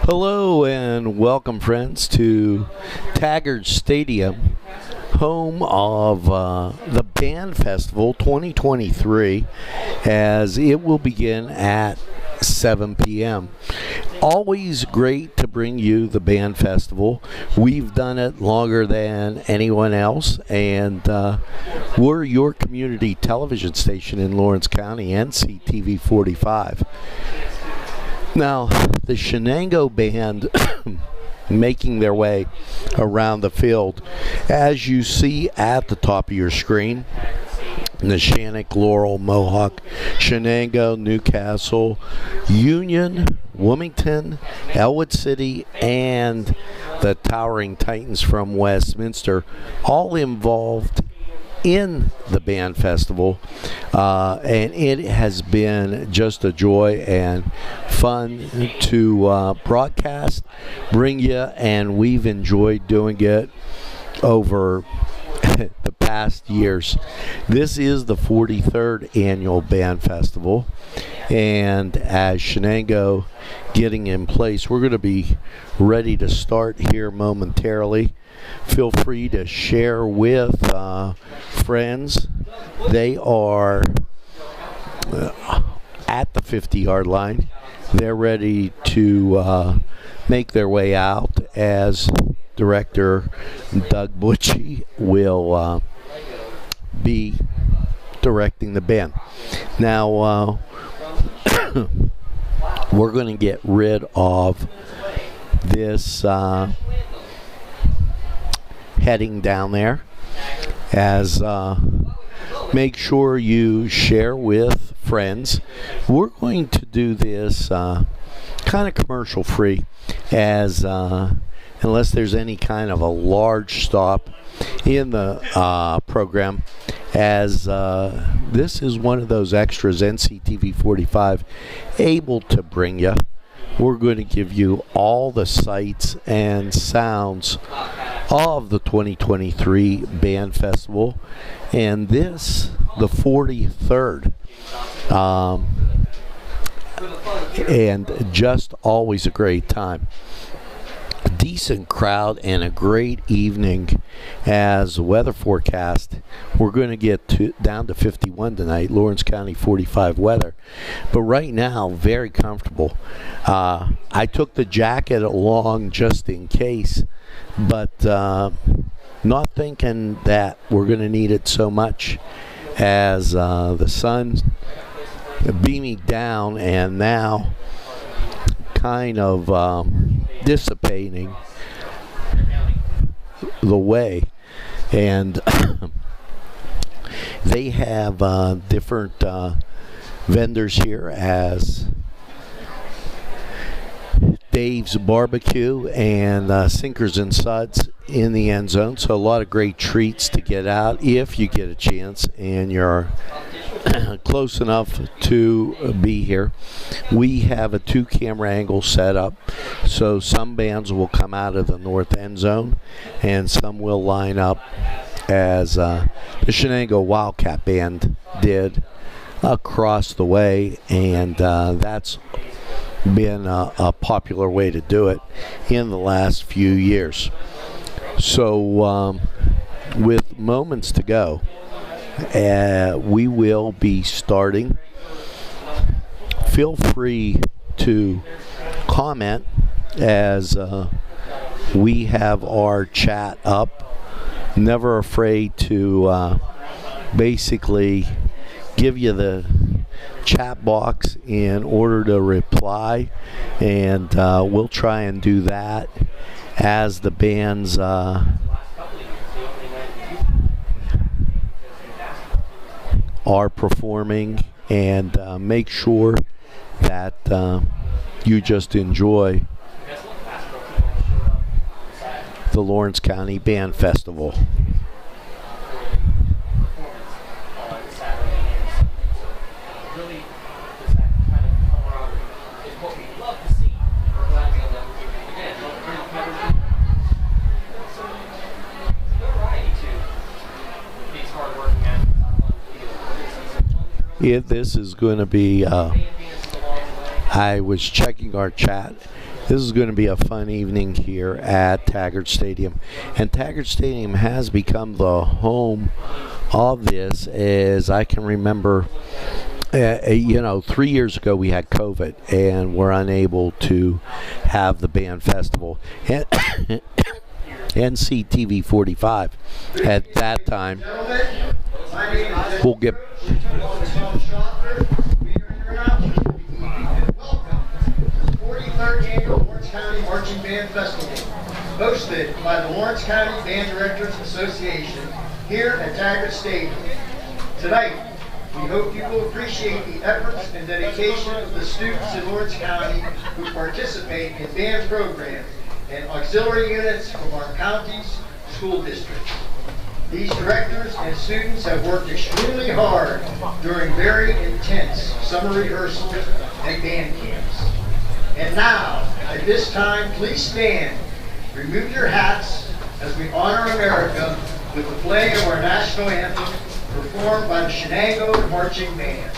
Hello and welcome, friends, to Taggart Stadium, home of the Band Festival 2023, as it will begin at 7 p.m. Always great to bring you the Band Festival. We've done it longer than anyone else, and we're your community television station in Lawrence County, Nctv 45. Now, the Shenango Band making their way around the field, as you see at the top of your screen. Neshannock, Laurel, Mohawk, Shenango, Newcastle, Union, Wilmington, Elwood City, and the Towering Titans from Westminster, all involved in the Band Festival, and it has been just a joy and fun to broadcast, bring you, and we've enjoyed doing it over the past years. This is the 43rd Annual Band Festival, and as Shenango getting in place, we're going to be ready to start here momentarily. Feel free to share with friends. They are at the 50-yard line. They're ready to make their way out as Director Doug Butchie will be directing the band. Now, we're going to get rid of this heading down there, as make sure you share with friends. We're going to do this kind of commercial free, as unless there's any kind of a large stop in the program, as this is one of those extras Nctv 45 able to bring you. We're going to give you all the sights and sounds of the 2023 Band Festival, and this, the 43rd, and just always a great time. A decent crowd and a great evening, as weather forecast, we're going to get down to 51 tonight, Lawrence County 45 weather, but right now very comfortable. I took the jacket along just in case, but not thinking that we're going to need it so much, as the sun's beaming down and now kind of dissipating the way, and they have different vendors here, as Dave's Barbecue and Sinkers and Suds in the end zone. So a lot of great treats to get out if you get a chance and you're close enough to be here. We have a 2-camera angle set up, so some bands will come out of the north end zone and some will line up, as the Shenango Wildcat Band did across the way, and that's been a popular way to do it in the last few years. So with moments to go, we will be starting. Feel free to comment, as we have our chat up. Never afraid to basically give you the chat box in order to reply, and we'll try and do that as the bands are performing, and make sure that you just enjoy the Lawrence County Band Festival. This is going to be, I was checking our chat, This is going to be a fun evening here at Taggart Stadium. And Taggart Stadium has become the home of this, as I can remember. 3 years ago we had COVID and were unable to have the band festival. And Nctv 45 at that time. We'll get. Welcome to the 43rd Annual Lawrence County Marching Band Festival, hosted by the Lawrence County Band Directors Association here at Taggart Stadium. Tonight, we hope you will appreciate the efforts and dedication of the students in Lawrence County who participate in band programs and auxiliary units from our county's school districts. These directors and students have worked extremely hard during very intense summer rehearsals and band camps. And now, at this time, please stand, remove your hats as we honor America with the playing of our national anthem performed by the Shenango Marching Band.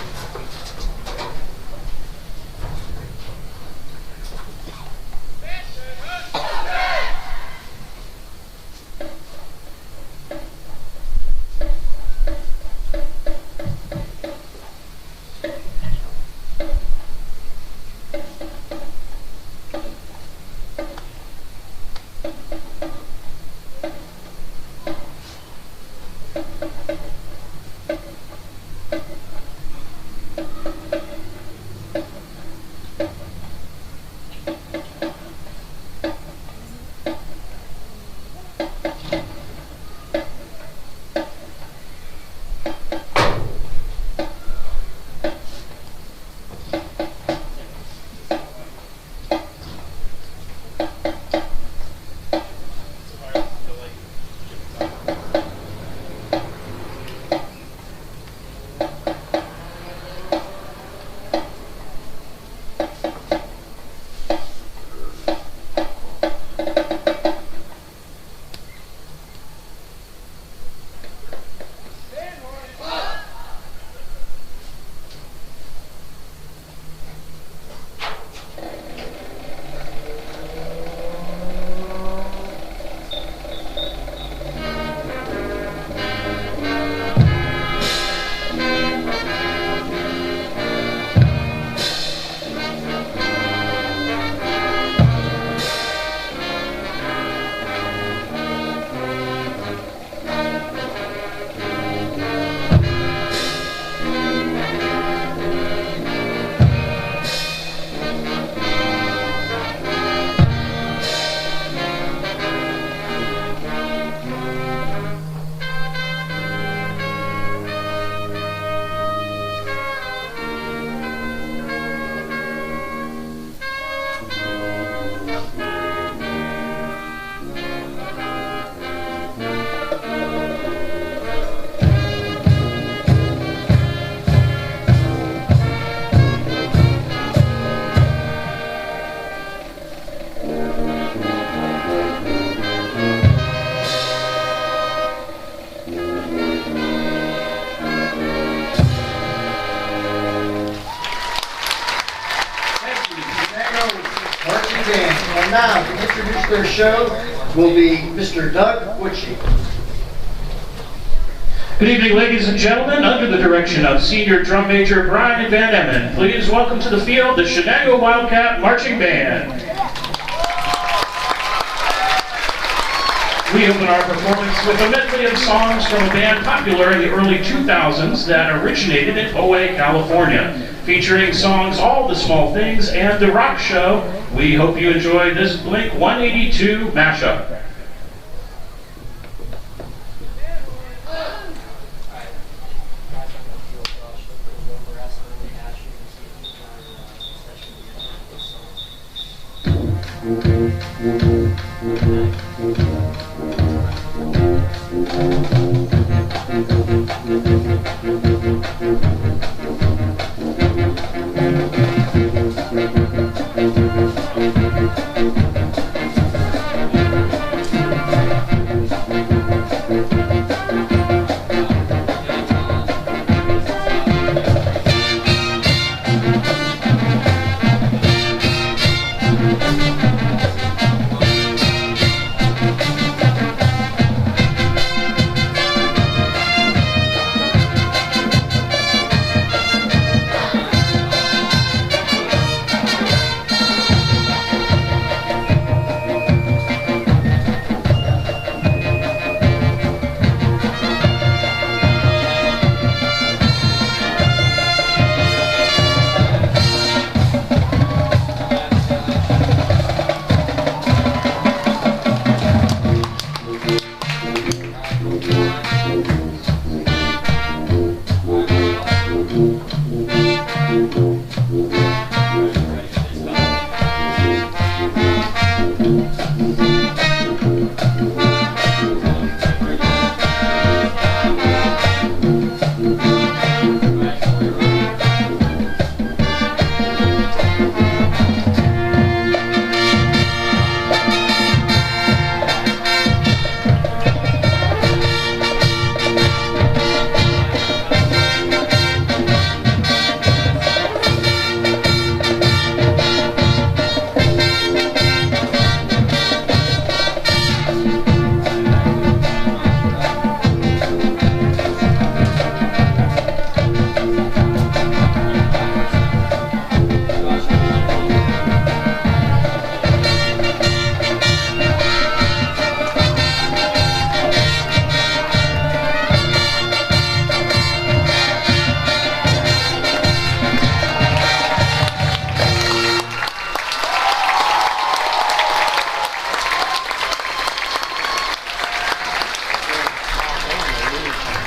And now, to introduce their show, will be Mr. Doug Butchie. Good evening, ladies and gentlemen. Under the direction of Senior Drum Major Brian Van Emmen, please welcome to the field the Shenango Wildcat Marching Band. We open our performance with a medley of songs from a band popular in the early 2000s that originated in Ojai, California, featuring songs All the Small Things and The Rock Show. We hope you enjoy this Blink 182 mashup.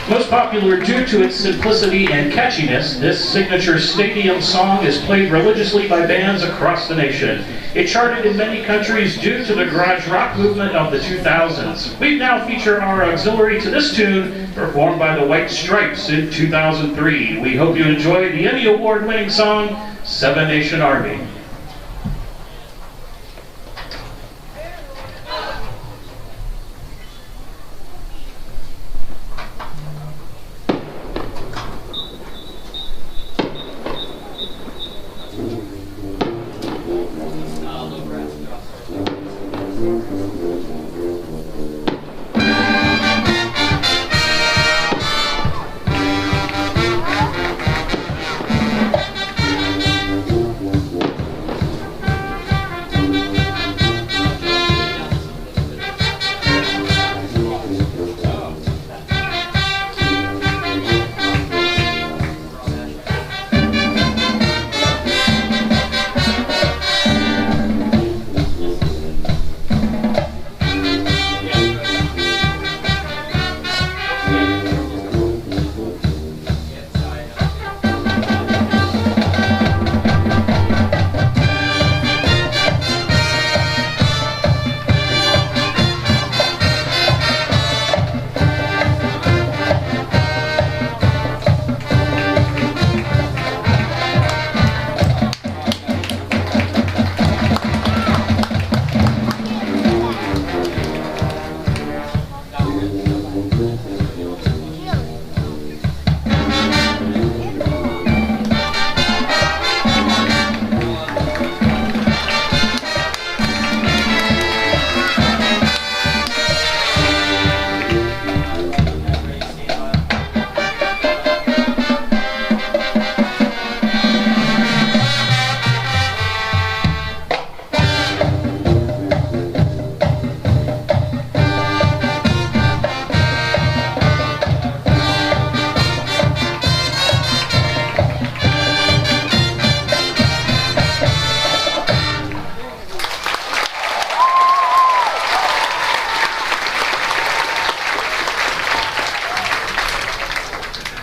Most popular due to its simplicity and catchiness, this signature stadium song is played religiously by bands across the nation. It charted in many countries due to the garage rock movement of the 2000s. We now feature our auxiliary to this tune, performed by the White Stripes in 2003. We hope you enjoy the Emmy Award-winning song, Seven Nation Army.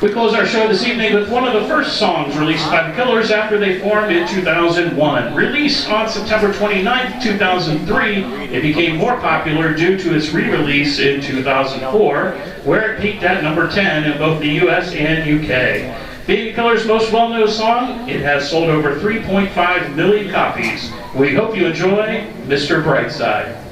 We close our show this evening with one of the first songs released by the Killers after they formed in 2001. Released on September 29, 2003, it became more popular due to its re-release in 2004, where it peaked at number 10 in both the US and UK. Being the Killers' most well-known song, it has sold over 3.5 million copies. We hope you enjoy Mr. Brightside.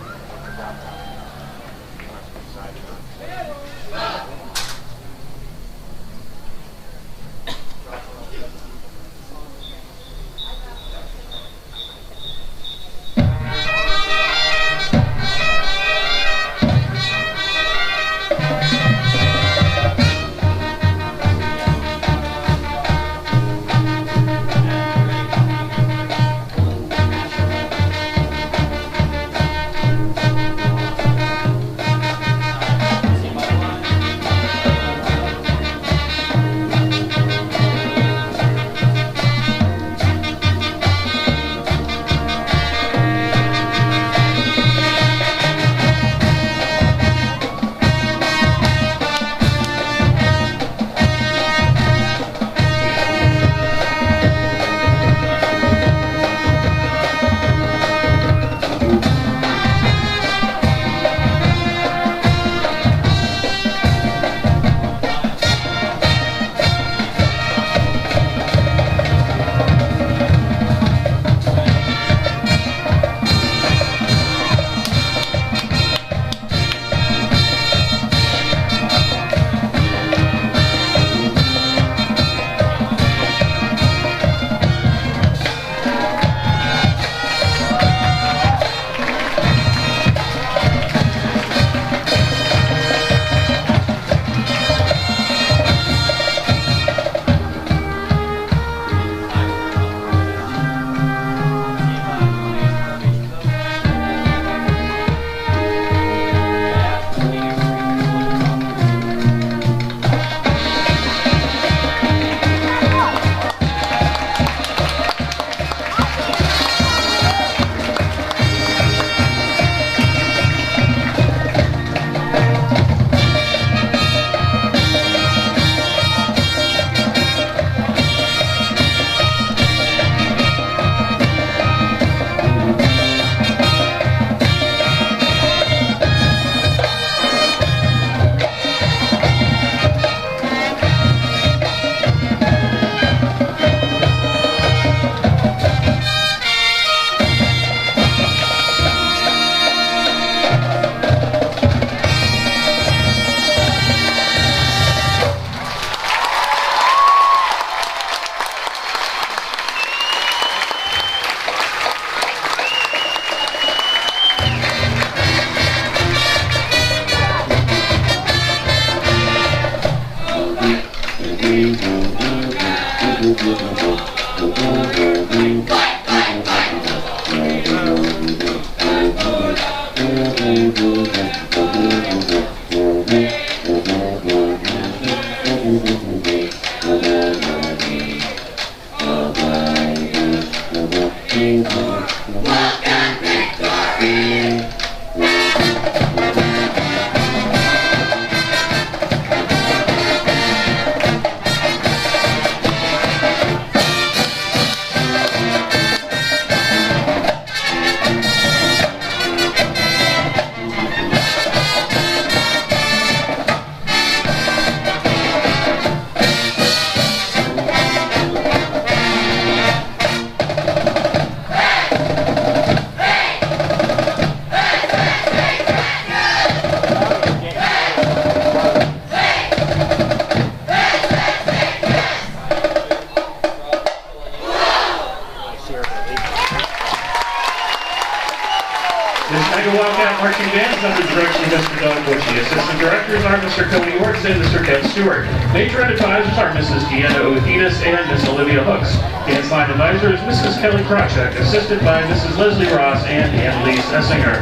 Assistant Directors are Mr. Cody Orts and Mr. Ken Stewart. Major Advisors are Mrs. Deanna Othenis and Miss Olivia Hooks. Dance Line Advisor is Mrs. Kelly Krachek, assisted by Mrs. Leslie Ross and Annalise Essinger.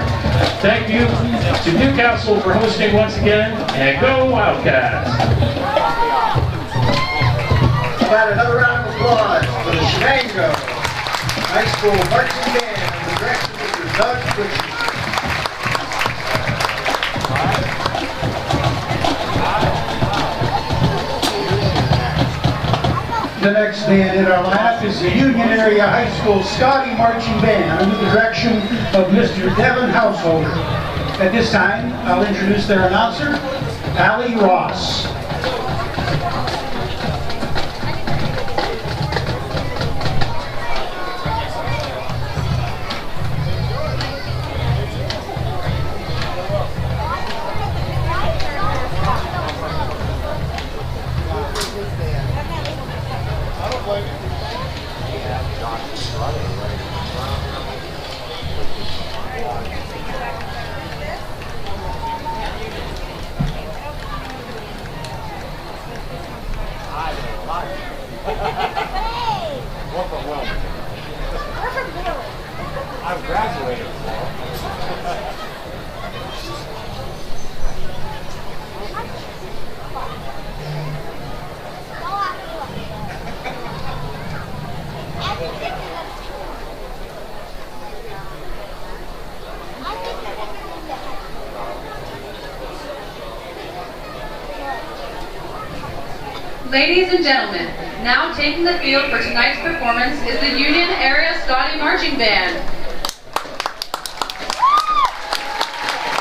Thank you to Newcastle for hosting once again, and go Wildcats! About another round of applause for the Shenango High School Marching Band under the direction of Mr. Doug Butcher. The next band in our lineup is the Union Area High School Scotty Marching Band under the direction of Mr. Devin Householder. At this time, I'll introduce their announcer, Allie Ross. I've graduated. Ladies and gentlemen, now taking the field for tonight's performance is the Union Area Scotty Marching Band.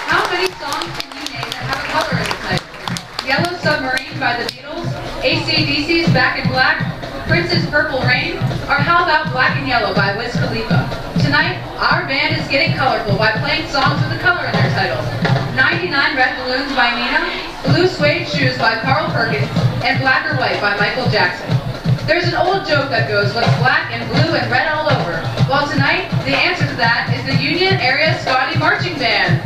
How many songs can you name that have a color in the title? Yellow Submarine by the Beatles, AC/DC's Back in Black, Prince's Purple Rain, or how about Black and Yellow by Wiz Khalifa? Tonight, our band is getting colorful by playing songs with a color in their titles. 99 Red Balloons by Nina, Blue Suede Shoes by Carl Perkins, and Black or White by Michael Jackson. There's an old joke that goes, what's black and blue and red all over? Well, tonight, the answer to that is the Union Area Scotty Marching Band.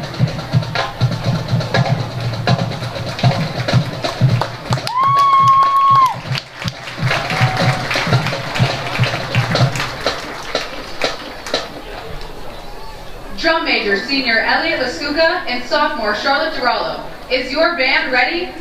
Drum major senior Elliot Laskuka and sophomore Charlotte Durallo. Is your band ready?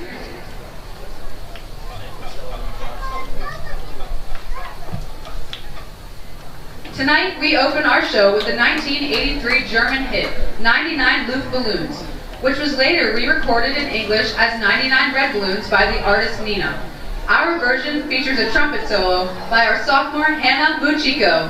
Tonight, we open our show with the 1983 German hit, 99 Luftballons, which was later re-recorded in English as 99 Red Balloons by the artist Nina. Our version features a trumpet solo by our sophomore Hannah Muchiko.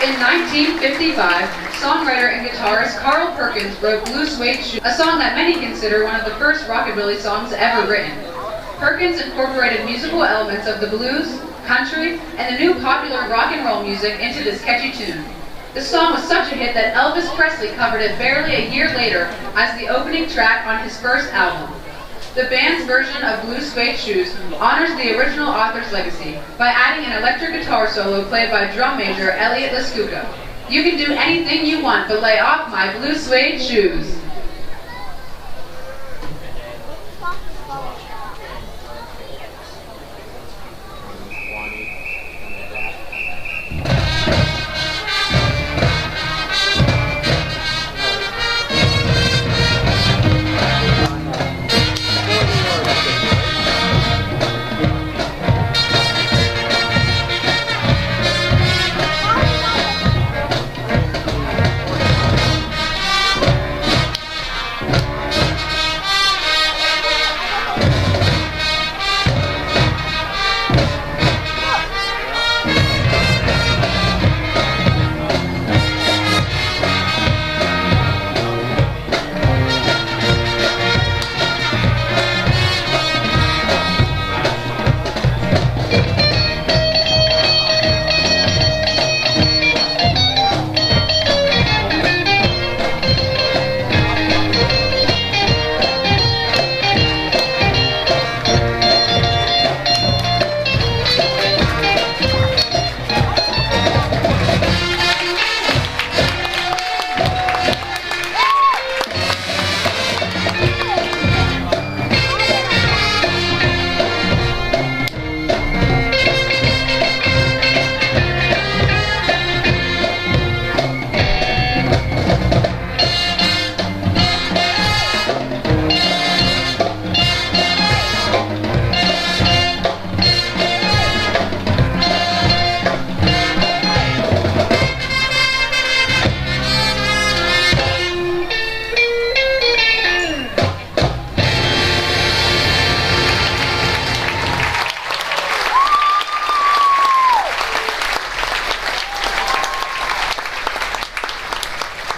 In 1955, songwriter and guitarist Carl Perkins wrote Blue Suede Shoes, a song that many consider one of the first rockabilly songs ever written. Perkins incorporated musical elements of the blues, country, and the new popular rock and roll music into this catchy tune. The song was such a hit that Elvis Presley covered it barely a year later as the opening track on his first album. The band's version of Blue Suede Shoes honors the original author's legacy by adding an electric guitar solo played by drum major Elliot Lescuca. You can do anything you want, but lay off my blue suede shoes.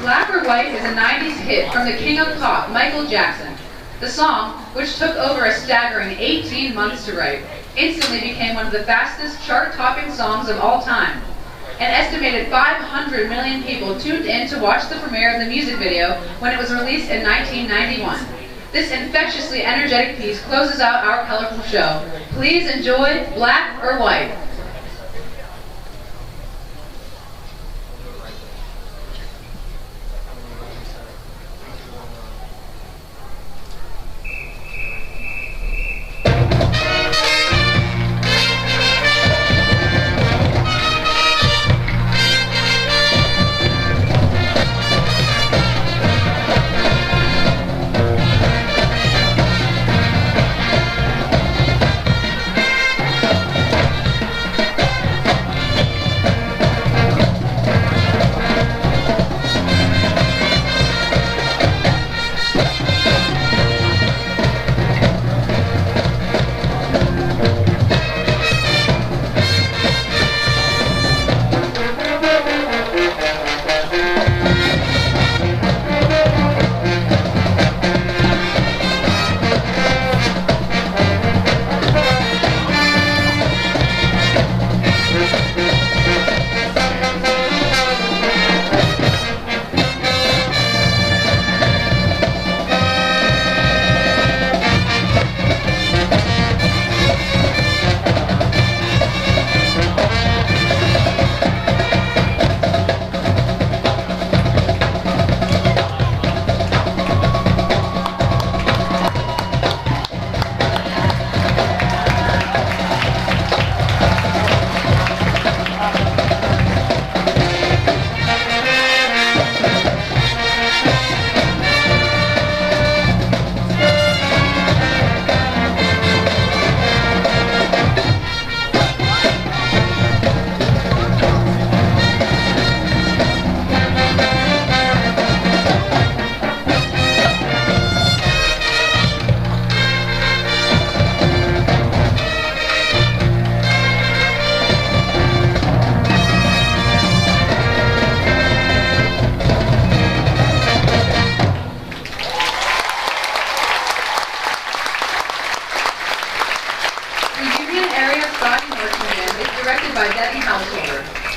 Black or White is a 90s hit from the king of pop, Michael Jackson. The song, which took over a staggering 18 months to write, instantly became one of the fastest chart-topping songs of all time. An estimated 500 million people tuned in to watch the premiere of the music video when it was released in 1991. This infectiously energetic piece closes out our colorful show. Please enjoy Black or White.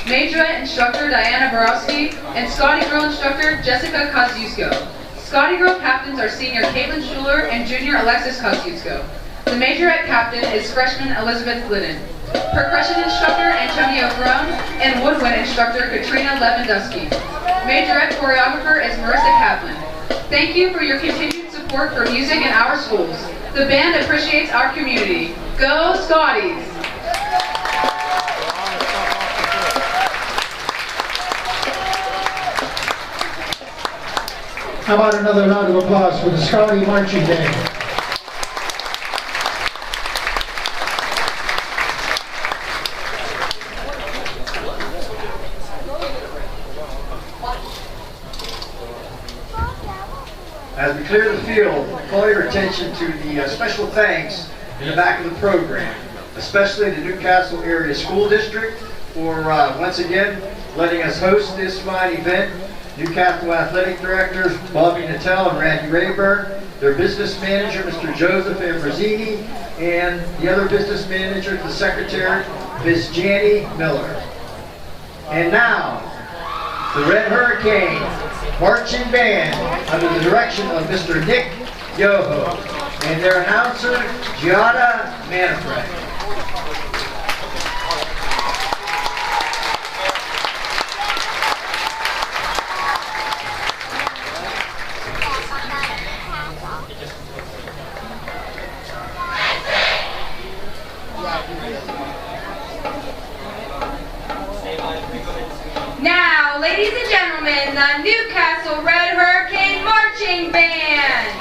Majorette instructor Diana Borowski, and Scotty Girl instructor Jessica Kosciuszko. Scotty Girl captains are senior Caitlin Schuler and junior Alexis Kosciuszko. The Majorette captain is freshman Elizabeth Glidden. Percussion instructor Antonio Ferron and woodwind instructor Katrina Lewandowski. Majorette choreographer is Marissa Kaplan. Thank you for your continued support for music in our schools. The band appreciates our community. Go Scotties! How about another round of applause for the Scotty Marching Band? As we clear the field, call your attention to the special thanks in the back of the program, especially the Newcastle Area School District for once again letting us host this fine event. Newcastle Athletic Directors Bobby Nattel and Randy Rayburn, their business manager Mr. Joseph Ambrosini, and the other business manager, the secretary, Ms. Janny Miller. And now, the Red Hurricane Marching Band under the direction of Mr. Nick Yoho and their announcer, Gianna Manfred. Now, ladies and gentlemen, the Newcastle Red Hurricane Marching Band.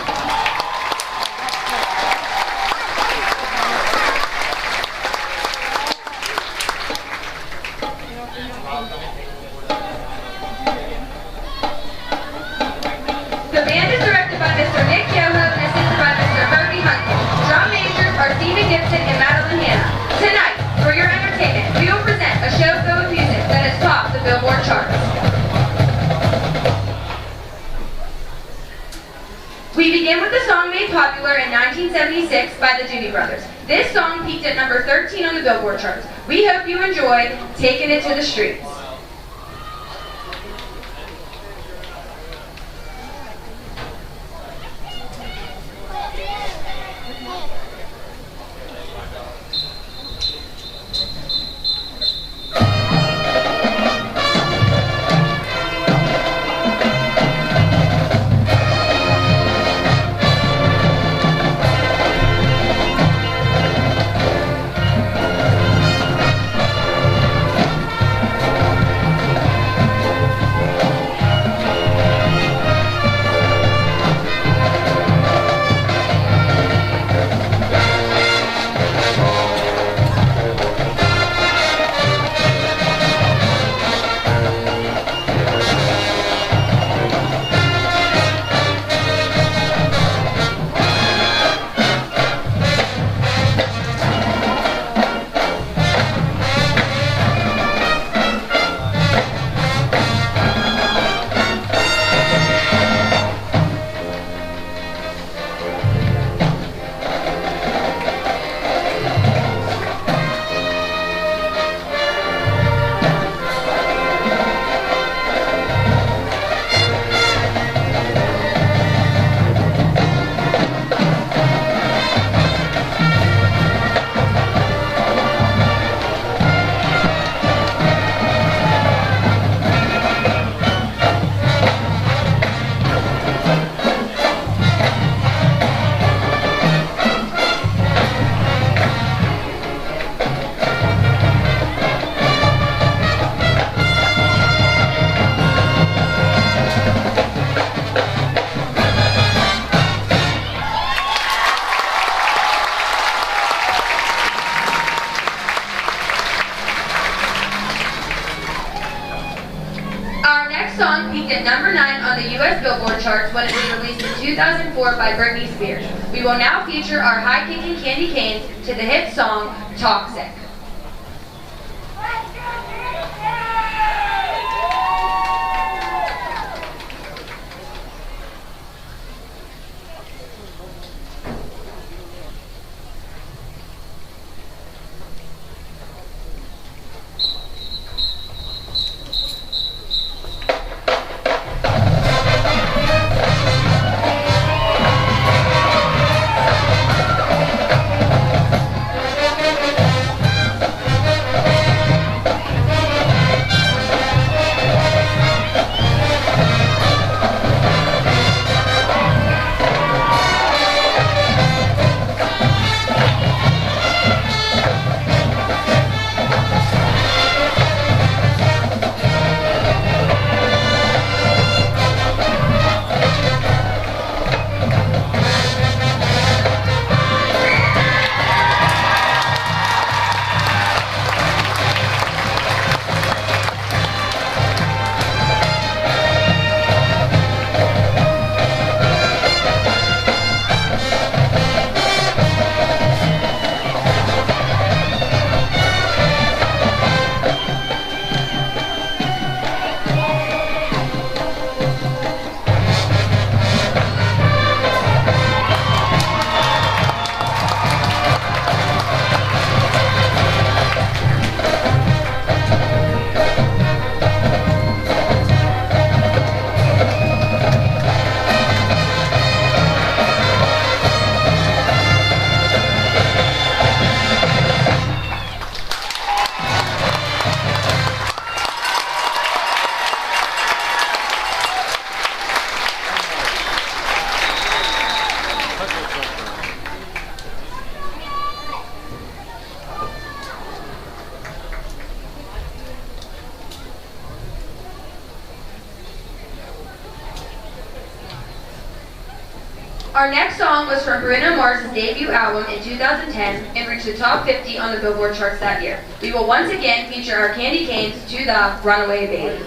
The band is directed by Mr. Nick Yoho and assisted by Mr. Herbie Hunton. Drum majors are Stephen Gibson and Madeline Hanna. Tonight, for your entertainment, we will present a show filled with music that has topped the Billboard charts. We begin with the song made popular in 1976 by the Doobie Brothers. This song peaked at number 13 on the Billboard charts. We hope you enjoy Taking It to the Streets. Song peaked at number 9 on the U.S. Billboard charts when it was released in 2004 by Britney Spears. We will now feature our high-kicking candy canes to the hit song, Toxic. Our next song was from Bruno Mars's debut album in 2010 and reached the top 50 on the Billboard charts that year. We will once again feature our Candy Canes to the Runaway Baby.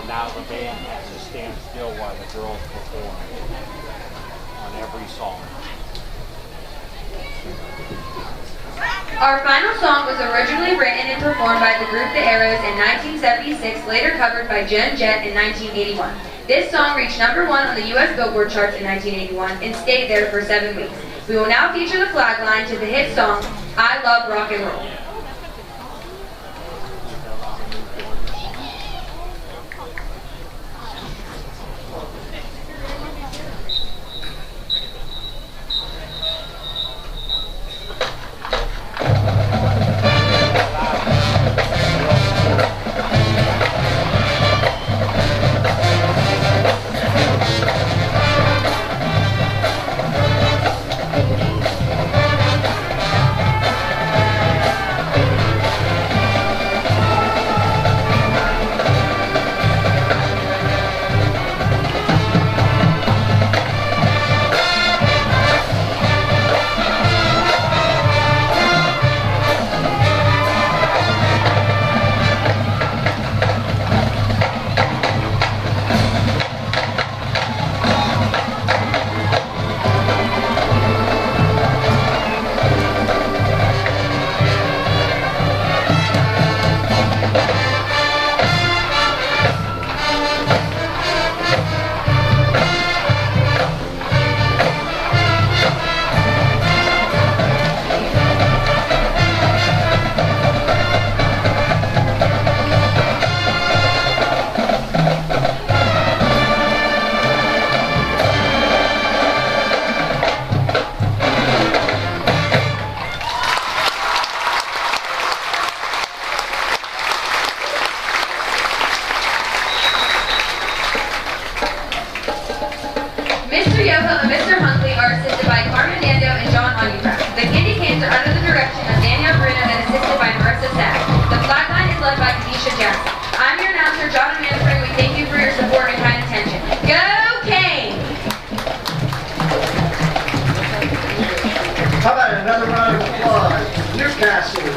Now the band has to stand still while the girls perform on every song. Our final song was originally written and performed by the group The Arrows in 1976, later covered by Joan Jett in 1981. This song reached #1 on the U.S. Billboard charts in 1981 and stayed there for 7 weeks. We will now feature the flag line to the hit song, I Love Rock and Roll.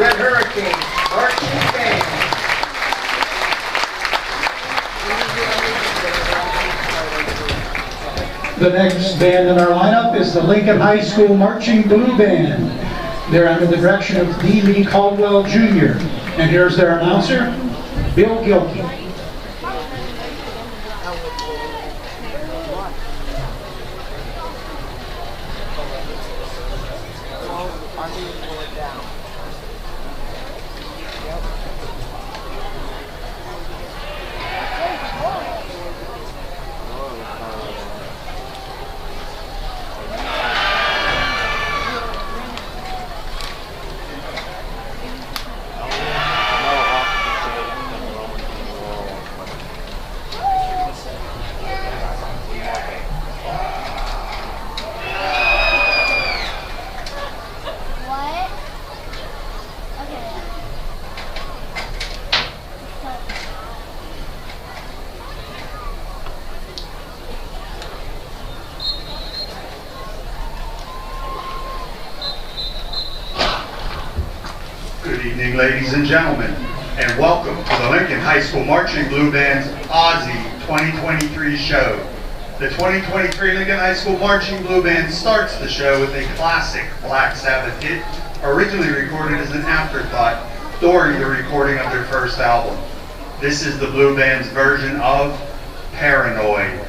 Red Hurricane Marching Band. The next band in our lineup is the Lincoln High School Marching Blue Band. They're under the direction of D. Lee Caldwell Jr. And here's their announcer, Bill Gilkey. Good evening, ladies and gentlemen, and welcome to the Lincoln High School Marching Blue Band's Aussie 2023 show. The 2023 Lincoln High School Marching Blue Band starts the show with a classic Black Sabbath hit, originally recorded as an afterthought during the recording of their first album. This is the Blue Band's version of Paranoid.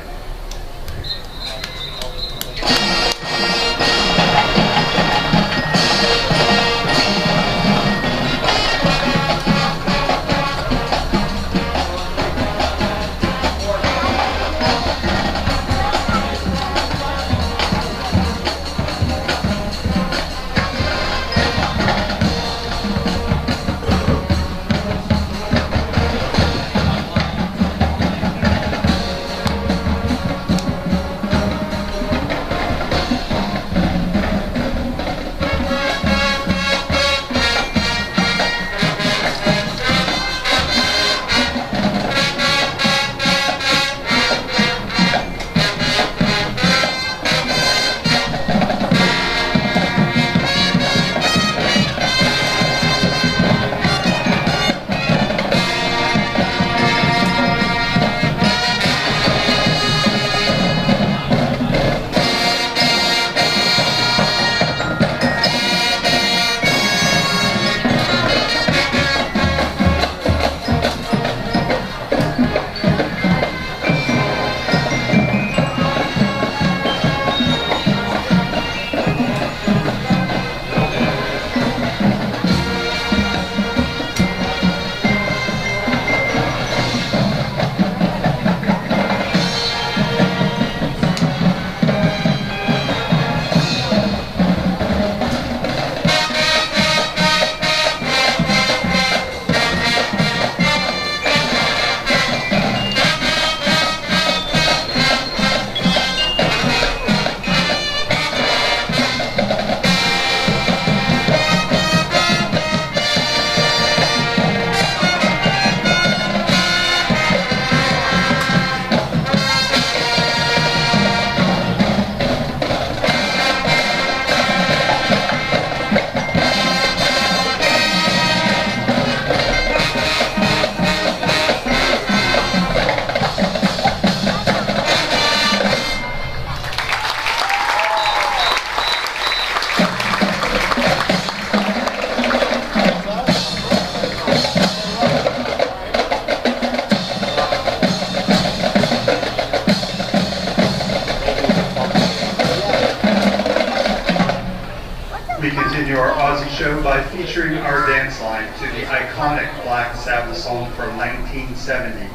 We continue our Aussie show by featuring our dance line to the iconic Black Sabbath song from 1970.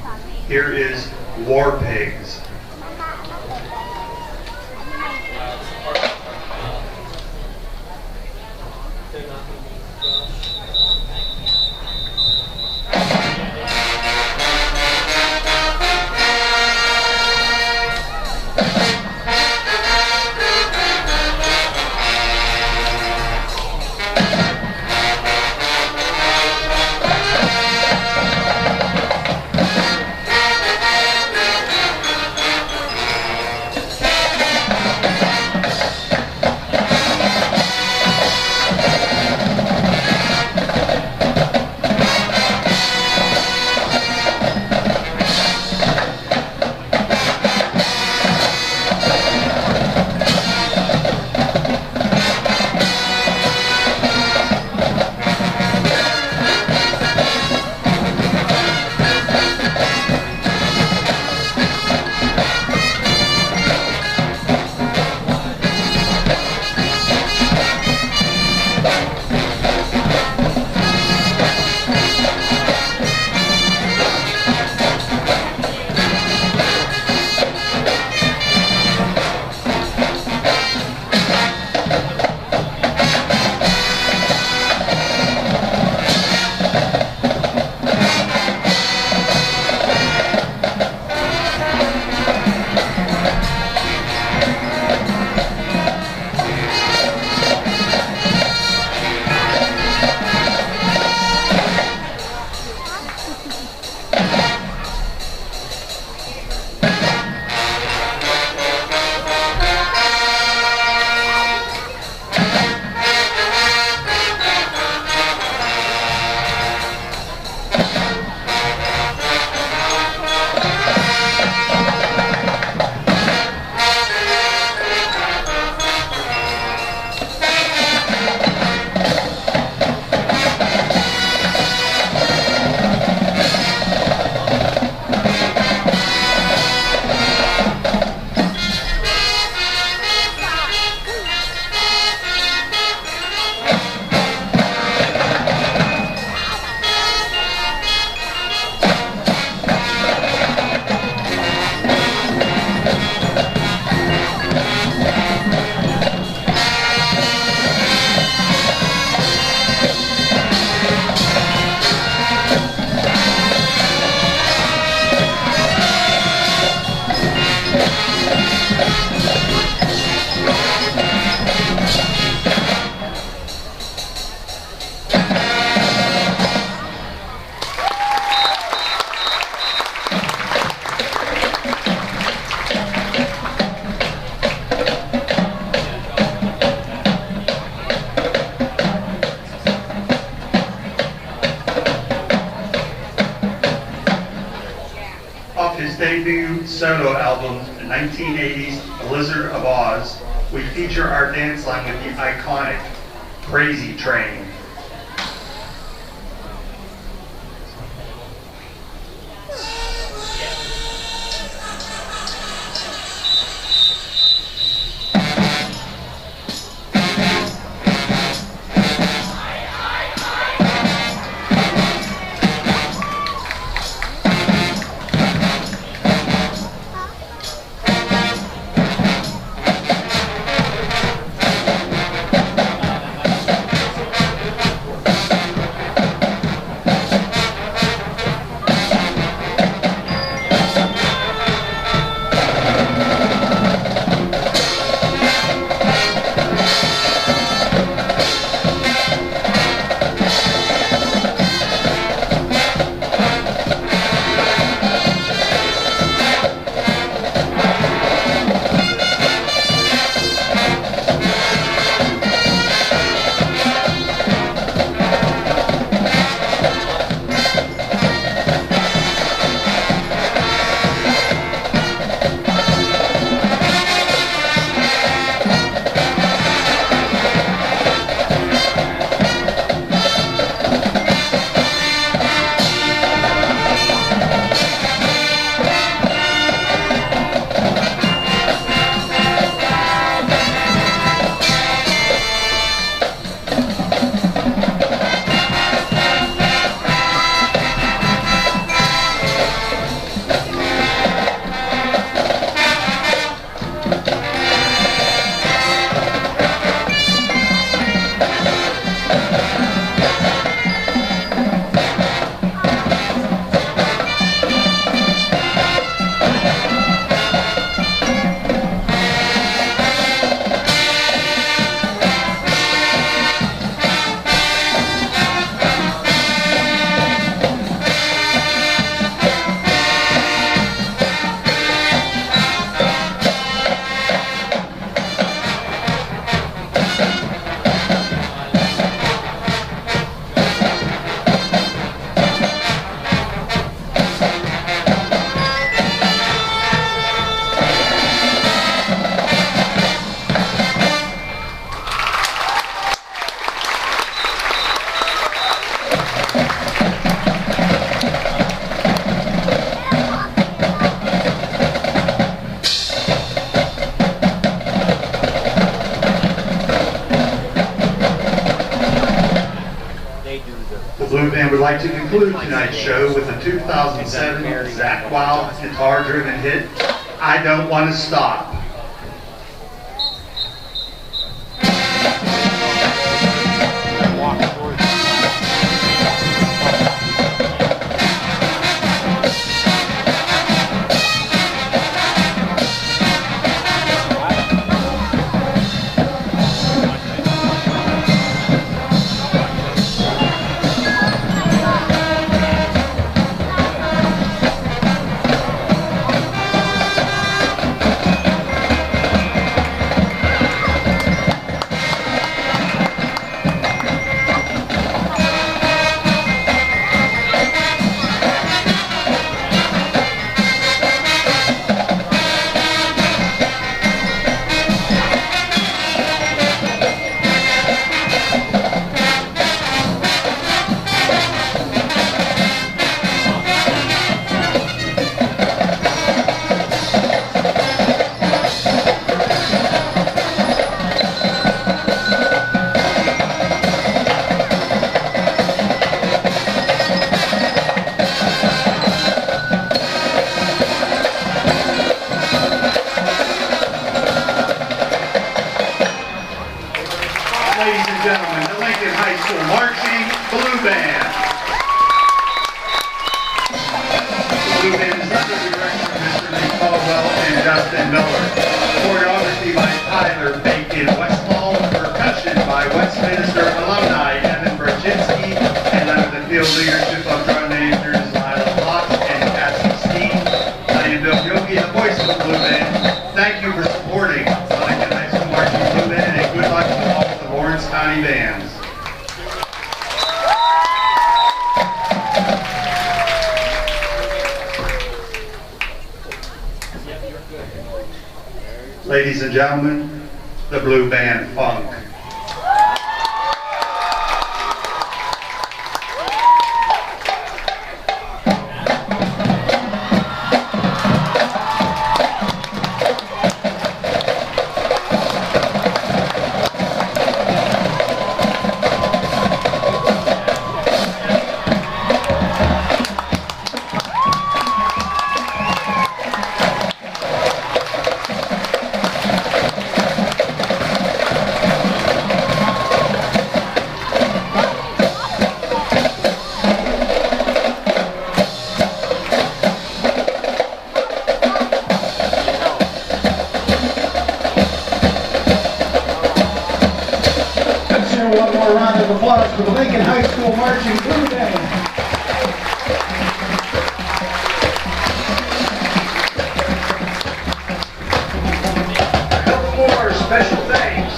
Here is War Pigs. his debut solo album, the 1980s Blizzard of Oz, we feature our dance line with the iconic Crazy Train. Band would like to conclude tonight's show with a 2007 Zakk Wylde guitar-driven hit, I Don't Want to Stop. Ladies and gentlemen, the Lincoln High School Marching Blue Band. The Blue Band is under the direction of Mr. Lee Caldwell and Justin Miller. Choreography by Tyler Bacon Westfall. Percussion by Westminster alumni Evan Brzezinski and under the field leadership of drum majors Lila Fox and Cassie Steen. I am Bill Yogi, the voice of the Blue Band. Thank you for supporting the Lincoln High School Marching Blue Band, and good luck to all the Lawrence County bands. Ladies and gentlemen, the Blue Band Funk. One more round of applause for the Lincoln High School Marching Blue Band. A couple more special thanks,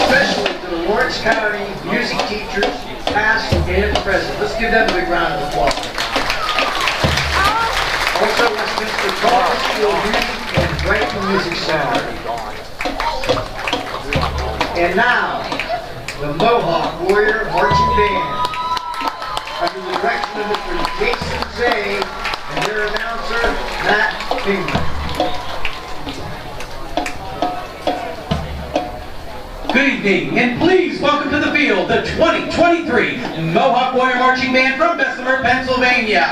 especially to the Lawrence County music teachers, past and present. Let's give them a big round of applause. Also, Westminster Public School Music and Brighton Music Center. And now, the Mohawk Warrior Marching Band, under the direction of Mr. Jason Zay and their announcer, Matt Kingman. Good evening, and please welcome to the field the 2023 Mohawk Warrior Marching Band from Bessemer, Pennsylvania.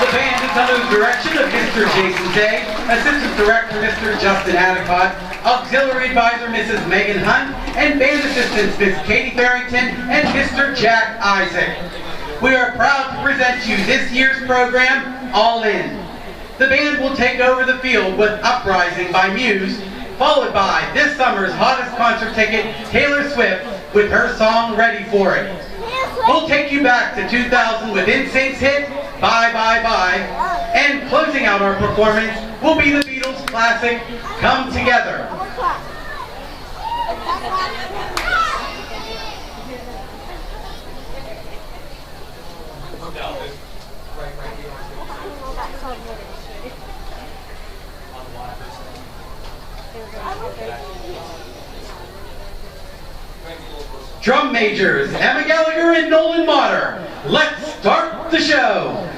The band is under the direction of Mr. Jason Day, Assistant Director Mr. Justin Hadicott, Auxiliary Advisor Mrs. Megan Hunt, and Band Assistants Ms. Katie Farrington and Mr. Jack Isaac. We are proud to present you this year's program, All In. The band will take over the field with Uprising by Muse, followed by this summer's hottest concert ticket, Taylor Swift, with her song Ready For It. We'll take you back to 2000 with NSYNC's hit, Bye Bye Bye, and closing out our performance will be the Beatles' classic, Come Together. Drum majors, Emma Gallagher and Nolan Motter. Let's start the show.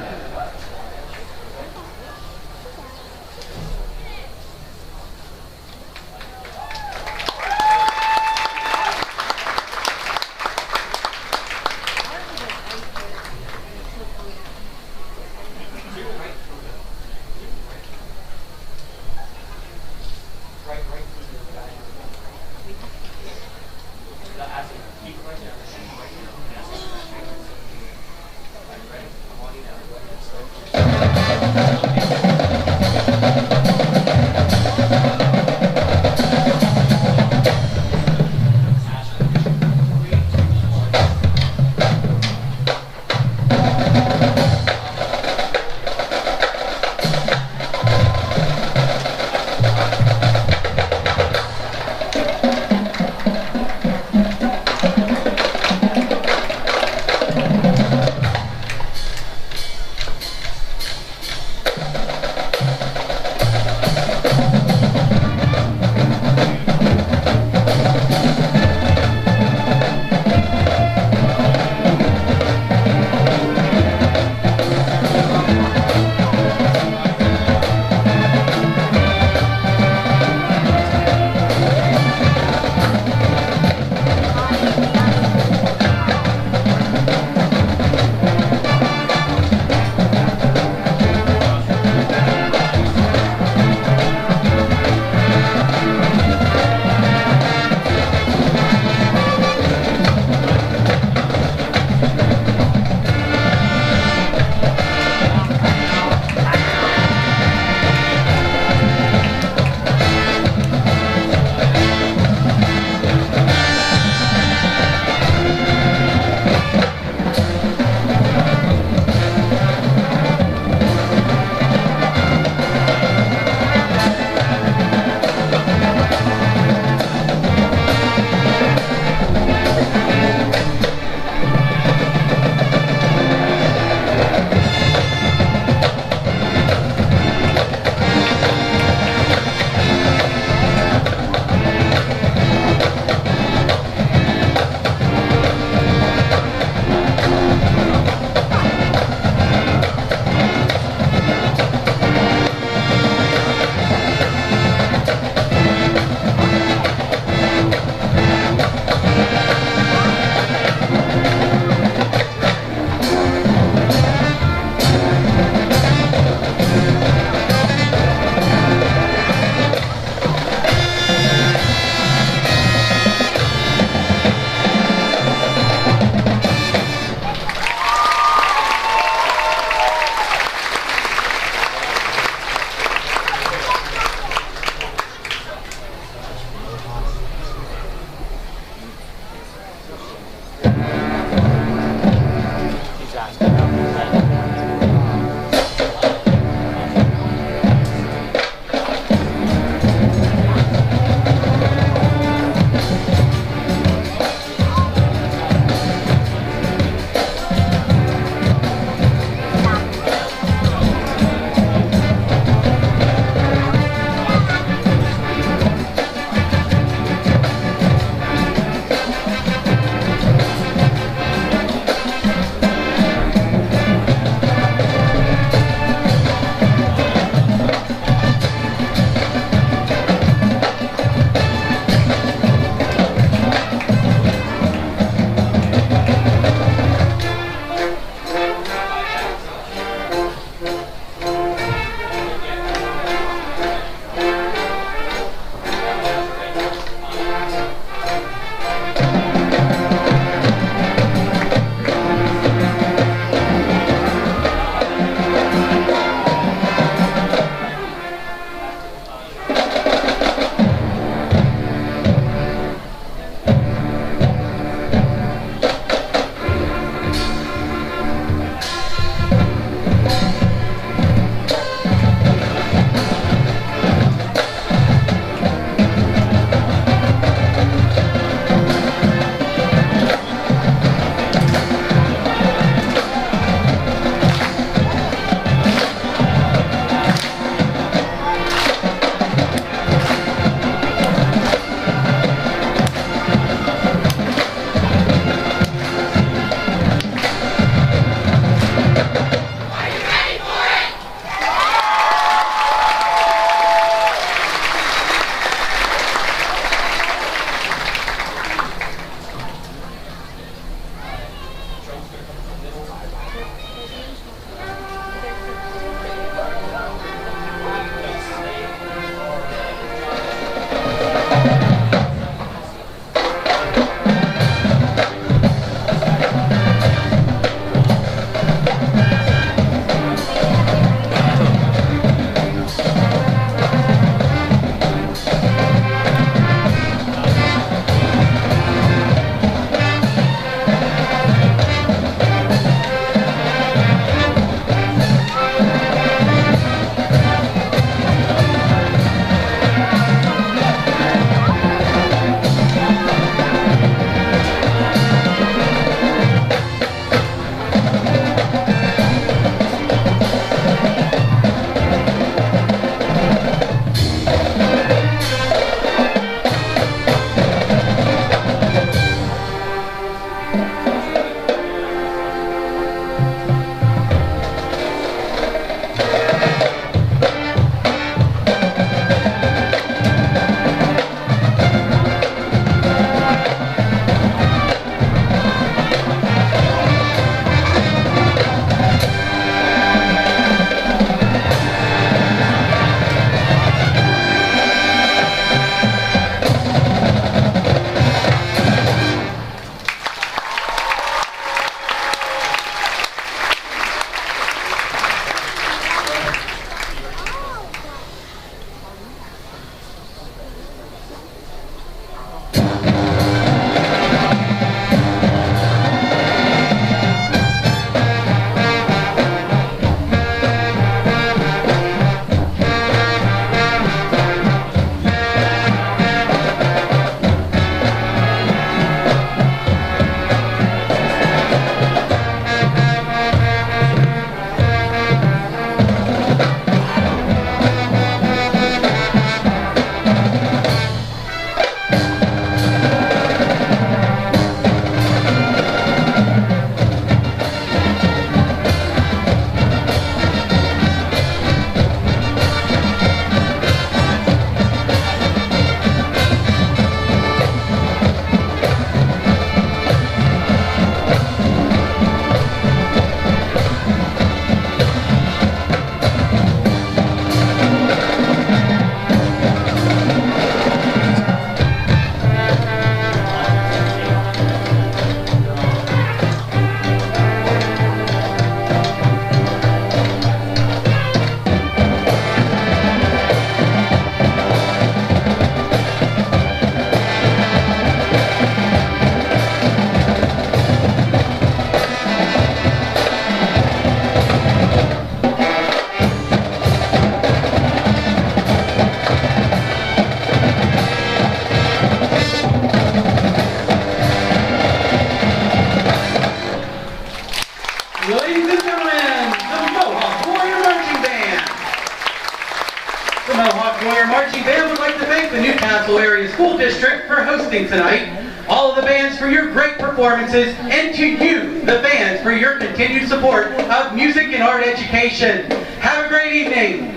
School District for hosting tonight, all of the bands for your great performances, and to you, the bands, for your continued support of music and art education. Have a great evening.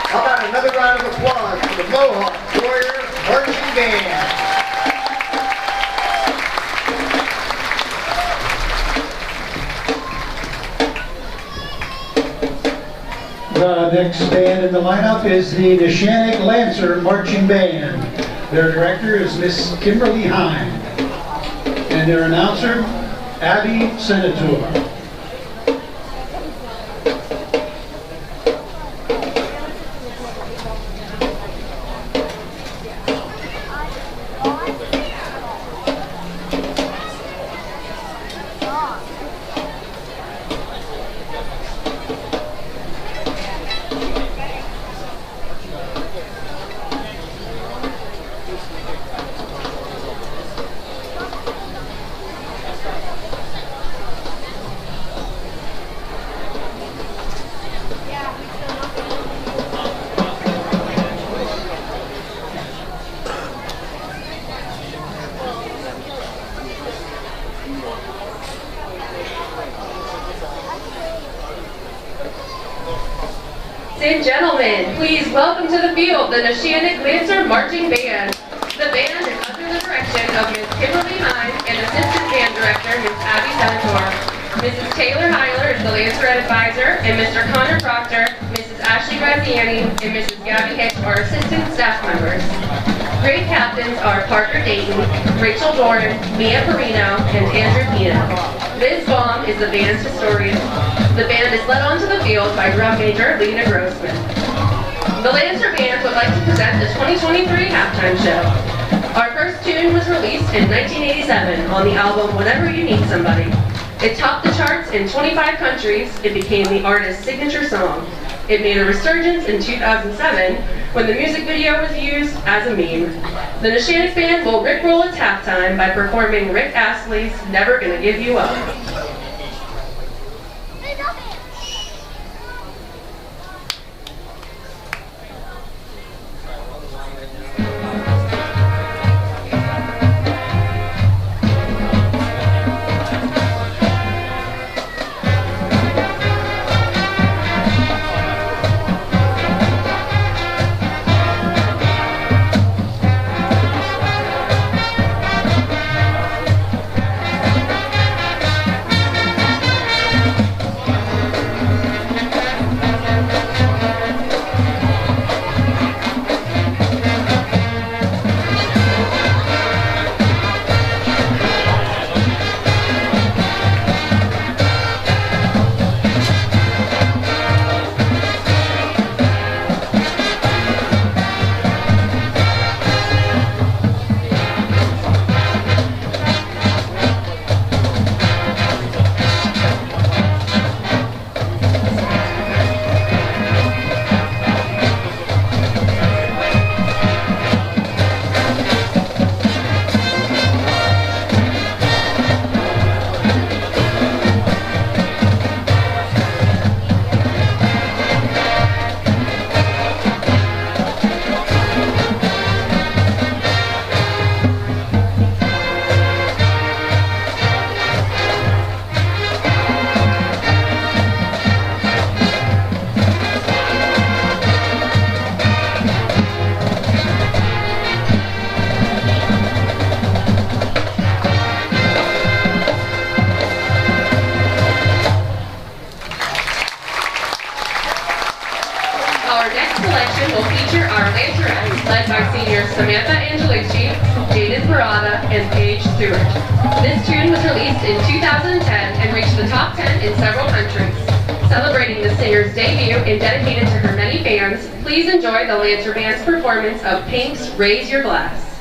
How about another round of applause for the Mohawk Warrior Marching Band? The next band in the lineup is the Neshannock Lancer Marching Band. Their director is Miss Kimberly Hine, and their announcer, Abby Senator. Ladies and gentlemen, please welcome to the field the Neshannock Lancer Marching Band. The band is under the direction of Ms. Kimberly Hine and Assistant Band Director Ms. Abby Senator. Mrs. Taylor Heiler is the Lancer Advisor, and Mr. Connor Proctor, Mrs. Ashley Graziani, and Mrs. Gabby Hicks are assistant staff members. Grade captains are Parker Dayton, Rachel Doran, Mia Perino, and Andrew Pino. Liz Baum is the band's historian. The band is led onto the field by drum major Lena Grossman. The Lancer Band would like to present the 2023 halftime show. Our first tune was released in 1987 on the album Whenever You Need Somebody. It topped the charts in 25 countries. It became the artist's signature song. It made a resurgence in 2007 when the music video was used as a meme. The Neshannock Band will rickroll its halftime by performing Rick Astley's Never Gonna Give You Up. Samantha Angelici, Jaden Parada, and Paige Stewart. This tune was released in 2010 and reached the top 10 in several countries. Celebrating the singer's debut and dedicated to her many fans, please enjoy the Lancer Band's performance of Pink's Raise Your Glass.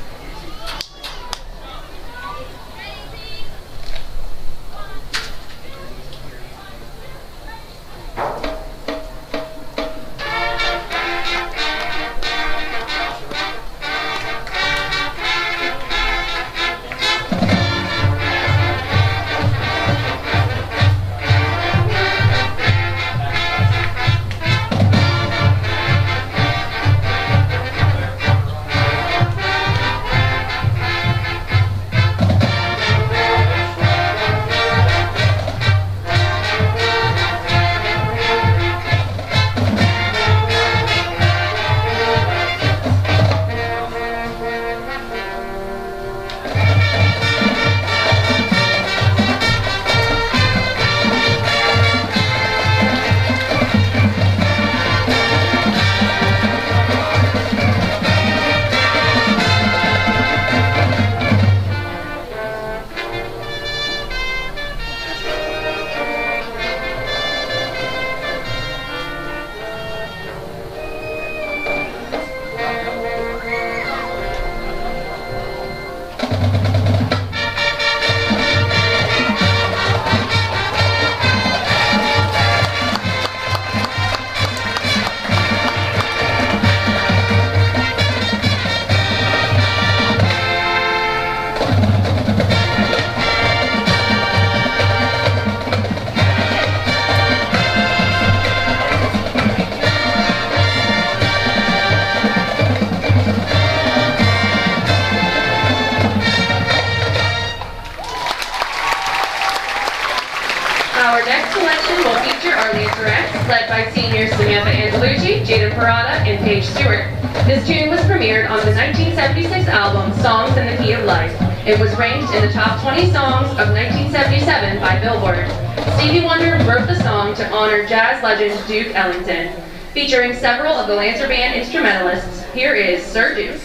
led by seniors Samantha Angelucci, Jaden Parada, and Paige Stewart. This tune was premiered on the 1976 album Songs in the Key of Life. It was ranked in the top 20 songs of 1977 by Billboard. Stevie Wonder wrote the song to honor jazz legend Duke Ellington. Featuring several of the Lancer Band instrumentalists, here is Sir Duke.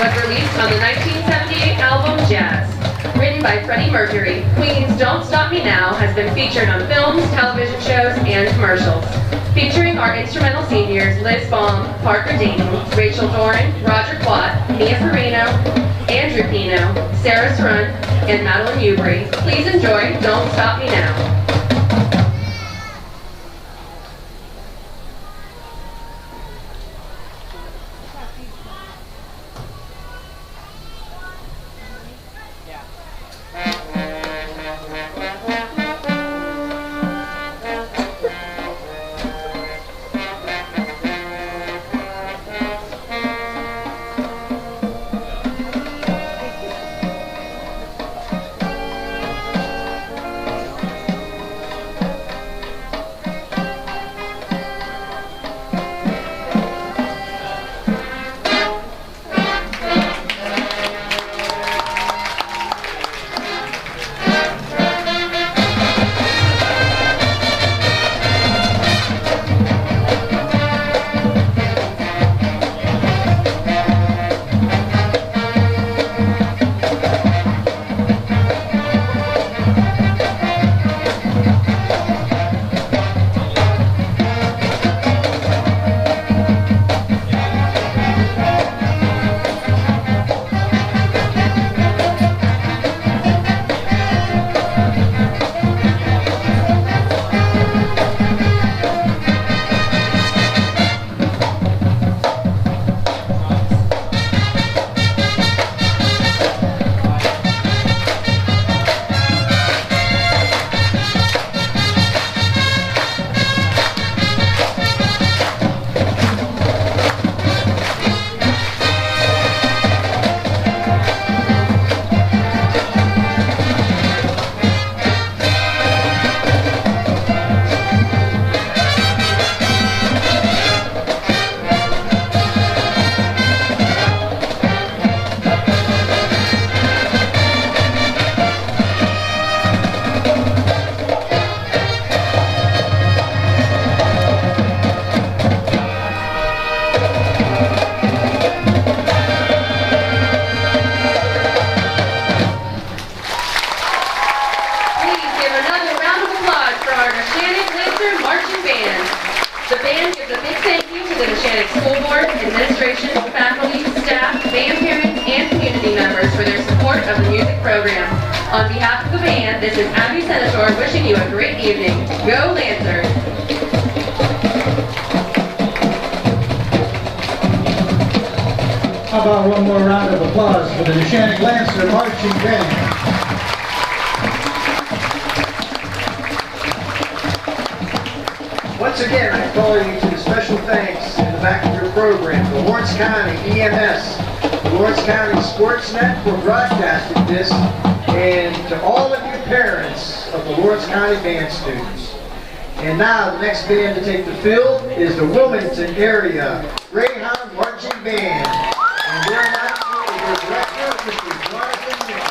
Was released on the 1978 album Jazz. Written by Freddie Mercury, Queen's Don't Stop Me Now has been featured on films, television shows, and commercials. Featuring our instrumental seniors Liz Baum, Parker Daniels, Rachel Doran, Roger Quat, Mia Farino, Andrew Pino, Sarah Srun, and Madeline Newbury. Please enjoy Don't Stop Me Now. The band gives a big thank you to the Neshannock School Board, administration, faculty, staff, band parents, and community members for their support of the music program. On behalf of the band, this is Abby Senator wishing you a great evening. Go Lancers! How about one more round of applause for the Neshannock Lancer Marching Band? Once again, I call you to the special thanks in the back of your program, the Lawrence County EMS, the Lawrence County Sportsnet for broadcasting this, and to all of you parents of the Lawrence County band students. And now, the next band to take the field is the Wilmington Area Greyhound Marching Band. And their announcer is their director, Mr. Jonathan Miller.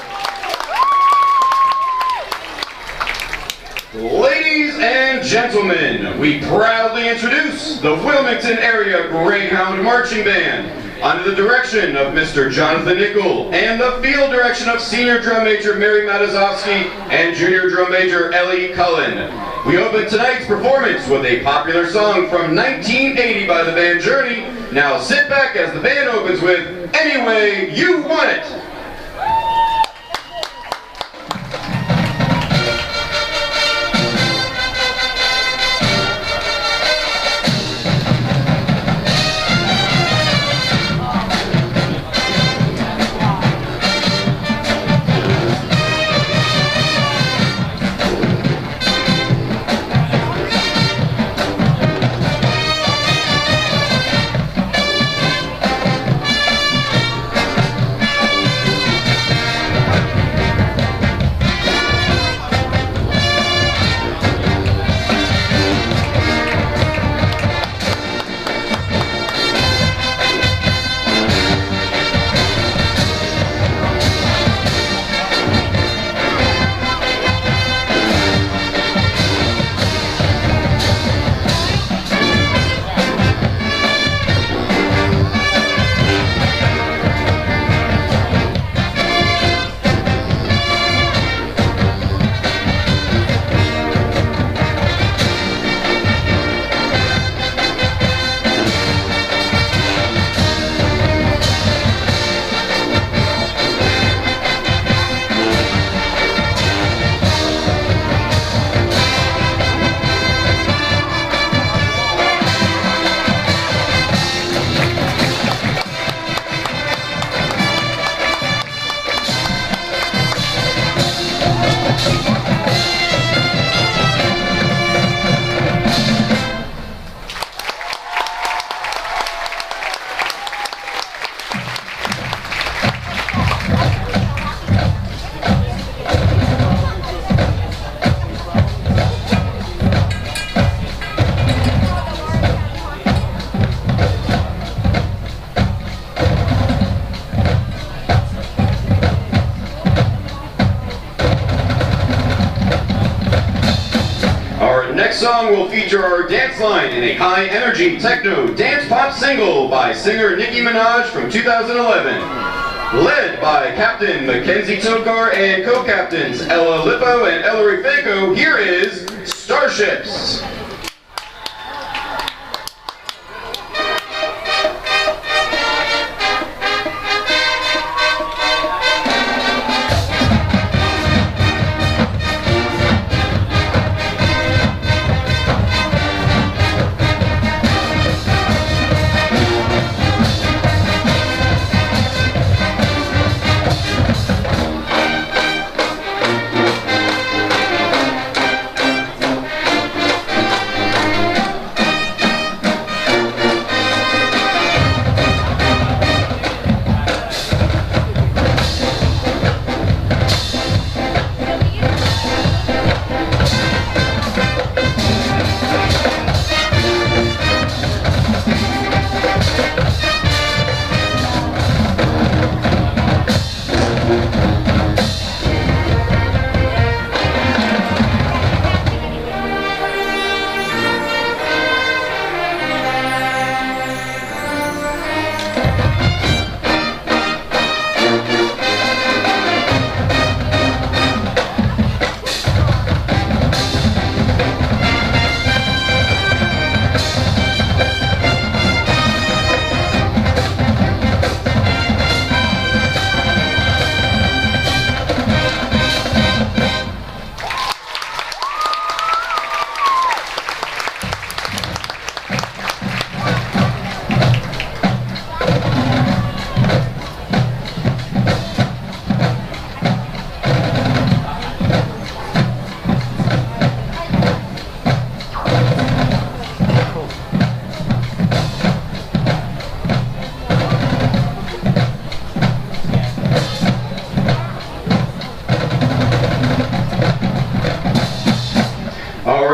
Ladies and gentlemen, we proudly introduce the Wilmington Area Greyhound Marching Band under the direction of Mr. Jonathan Nickel and the field direction of Senior Drum Major Mary Matazowski and Junior Drum Major Ellie Cullen. We open tonight's performance with a popular song from 1980 by the band Journey. Now sit back as the band opens with Any Way You Want It. Song will feature our dance line in a high-energy techno dance pop single by singer Nicki Minaj from 2011. Led by Captain Mackenzie Tokar and co-captains Ella Lippo and Ellery Fanko, here is Starships.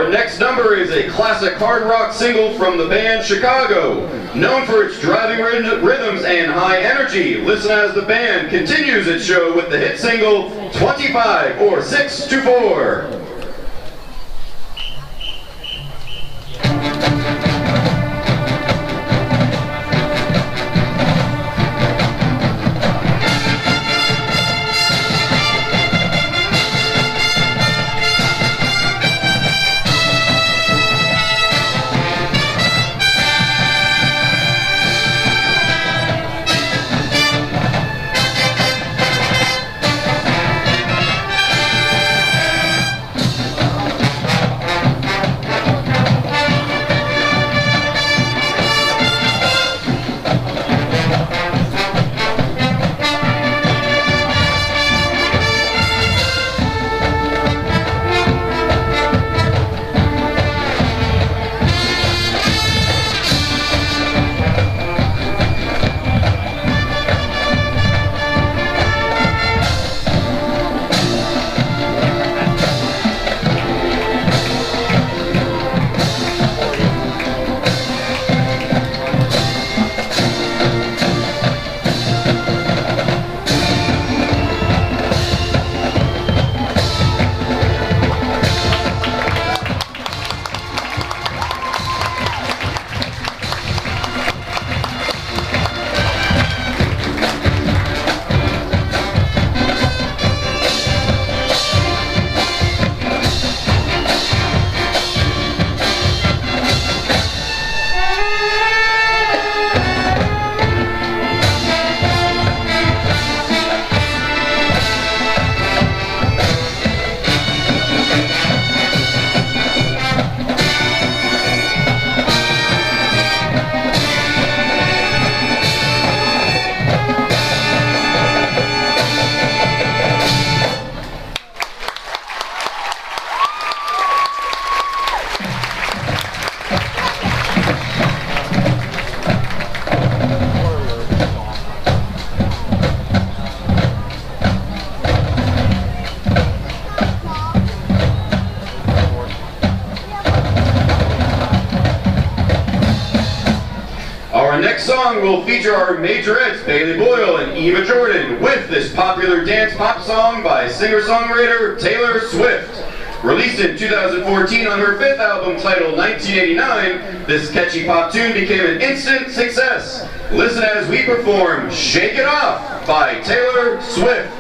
Our next number is a classic hard rock single from the band Chicago. Known for its driving rhythms and high energy, listen as the band continues its show with the hit single 25 or 6 to 4. Our next song will feature our majorettes Bailey Boyle and Eva Jordan with this popular dance pop song by singer-songwriter Taylor Swift. Released in 2014 on her fifth album titled 1989, this catchy pop tune became an instant success. Listen as we perform Shake It Off by Taylor Swift.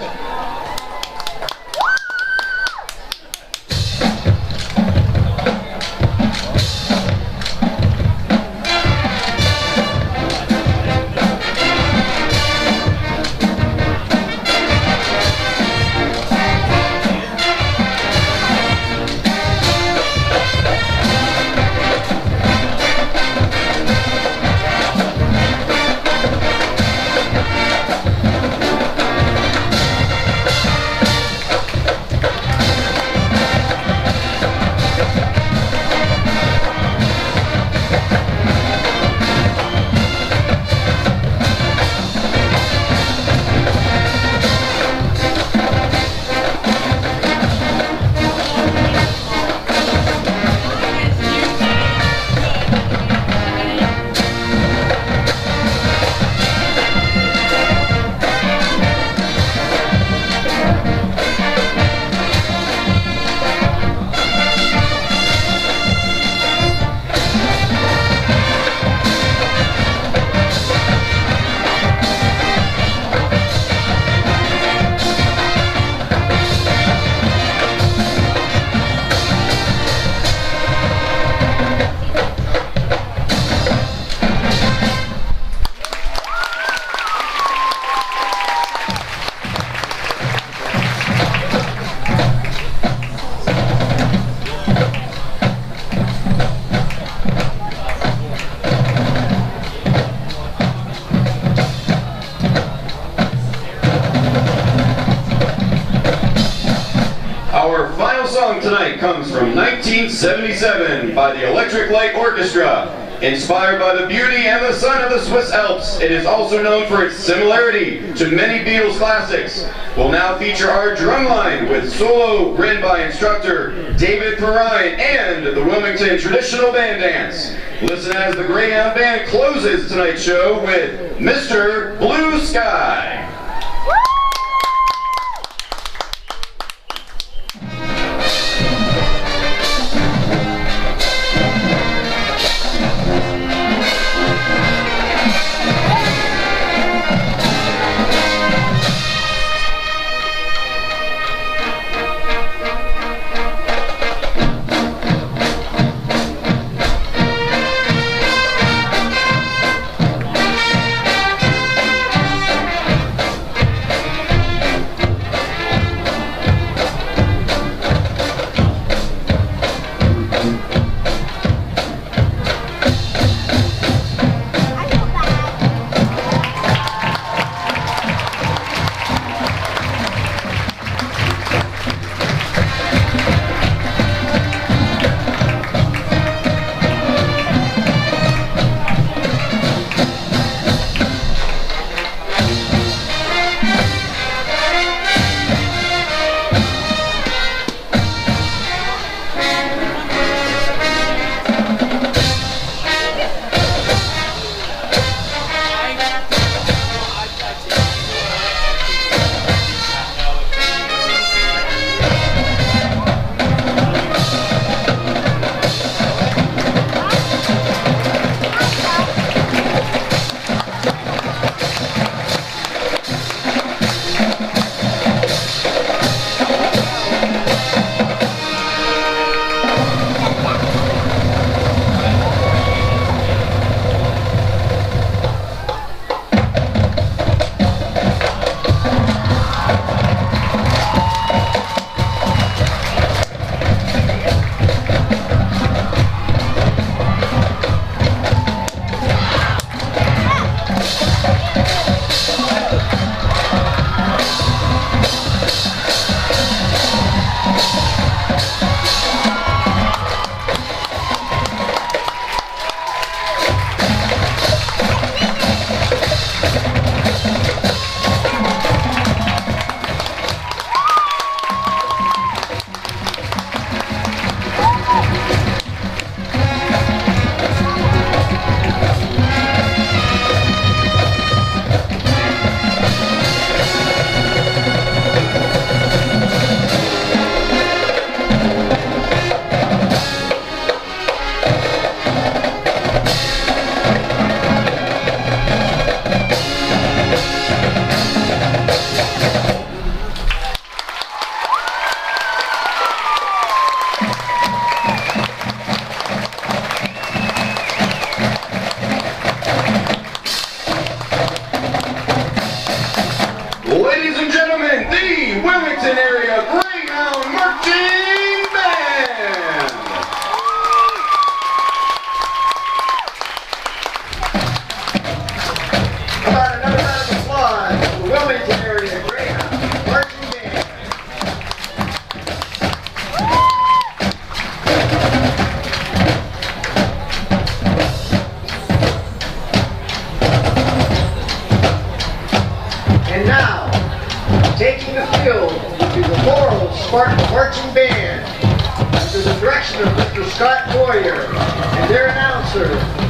Our final song tonight comes from 1977 by the Electric Light Orchestra. Inspired by the beauty and the sun of the Swiss Alps, it is also known for its similarity to many Beatles classics. We'll now feature our drumline with solo written by instructor David Perrine and the Wilmington Traditional Band Dance. Listen as the Greyhound Band closes tonight's show with Mr. Blue Sky.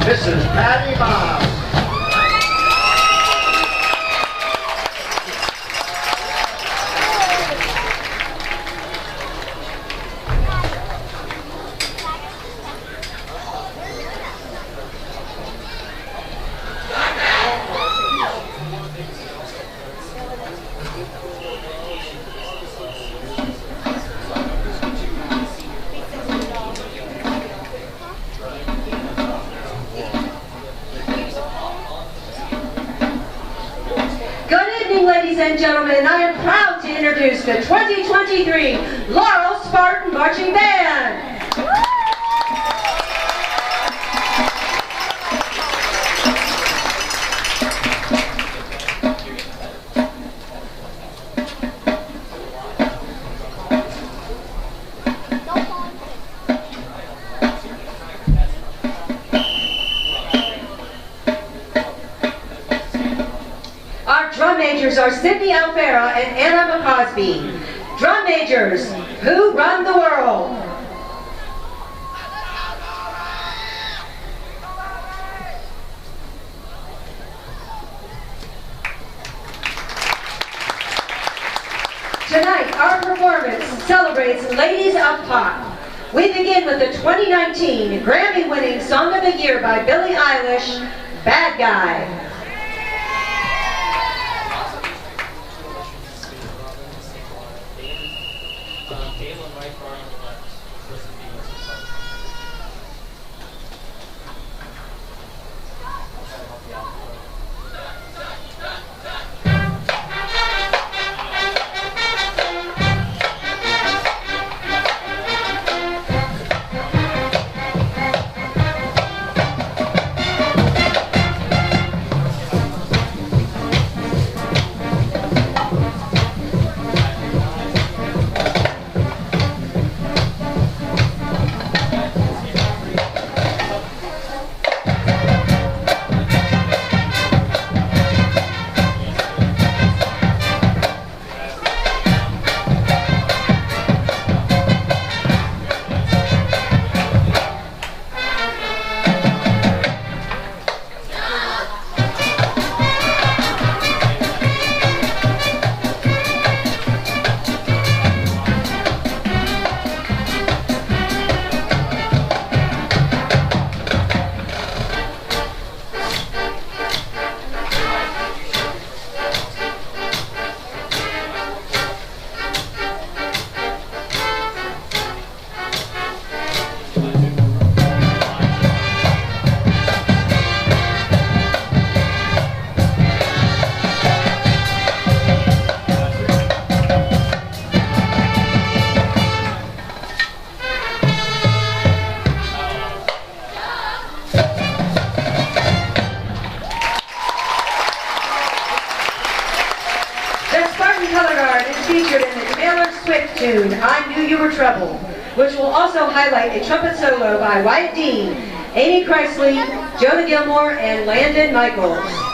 Mrs. Patty Mobb. Ladies and gentlemen, I am proud to introduce the 2023 Laurel Spartan Marching Band. majors are Sydney Alfera and Anna McCosby. Drum majors, Who Run the World? Tonight, our performance celebrates Ladies of Pop. We begin with the 2019 Grammy-winning Song of the Year by Billie Eilish, Bad Guy. Tune, I Knew You Were Trouble, which will also highlight a trumpet solo by Wyatt Dean, Amy Chrisley, Jonah Gilmore, and Landon Michaels.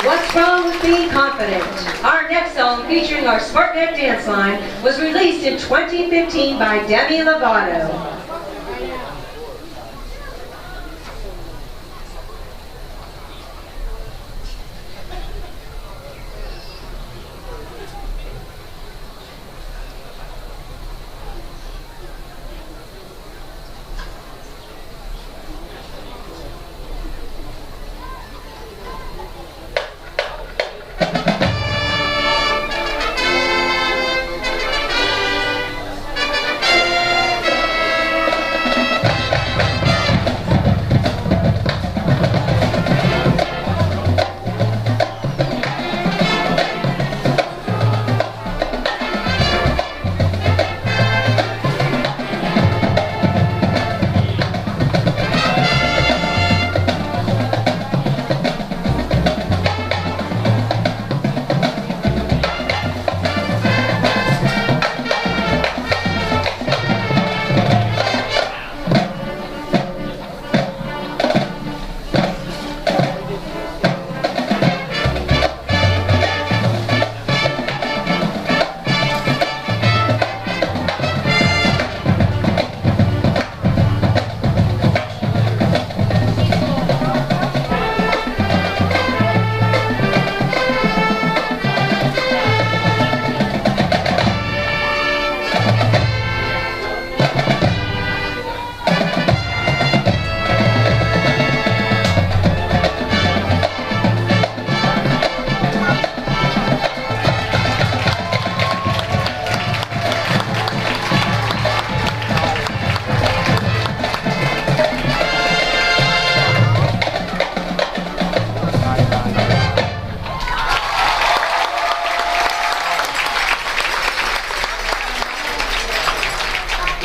What's Wrong with Being Confident? Our next song, featuring our SmartNet dance line, was released in 2015 by Demi Lovato.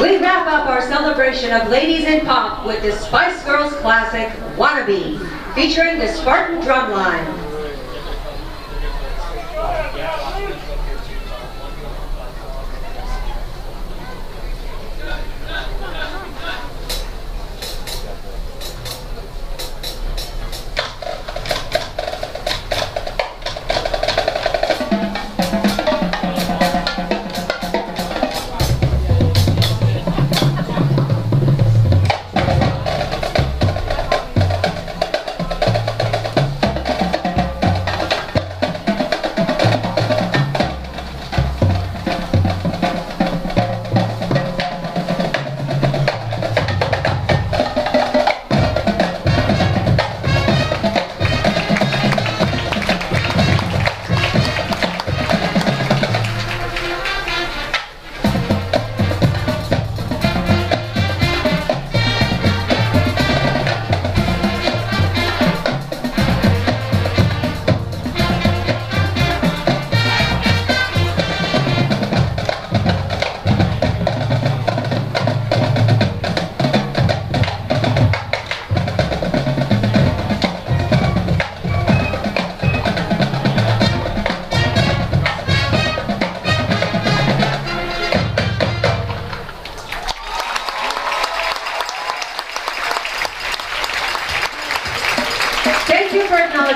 We wrap up our celebration of ladies in pop with the Spice Girls classic, Wannabe, featuring the Spartan Drumline.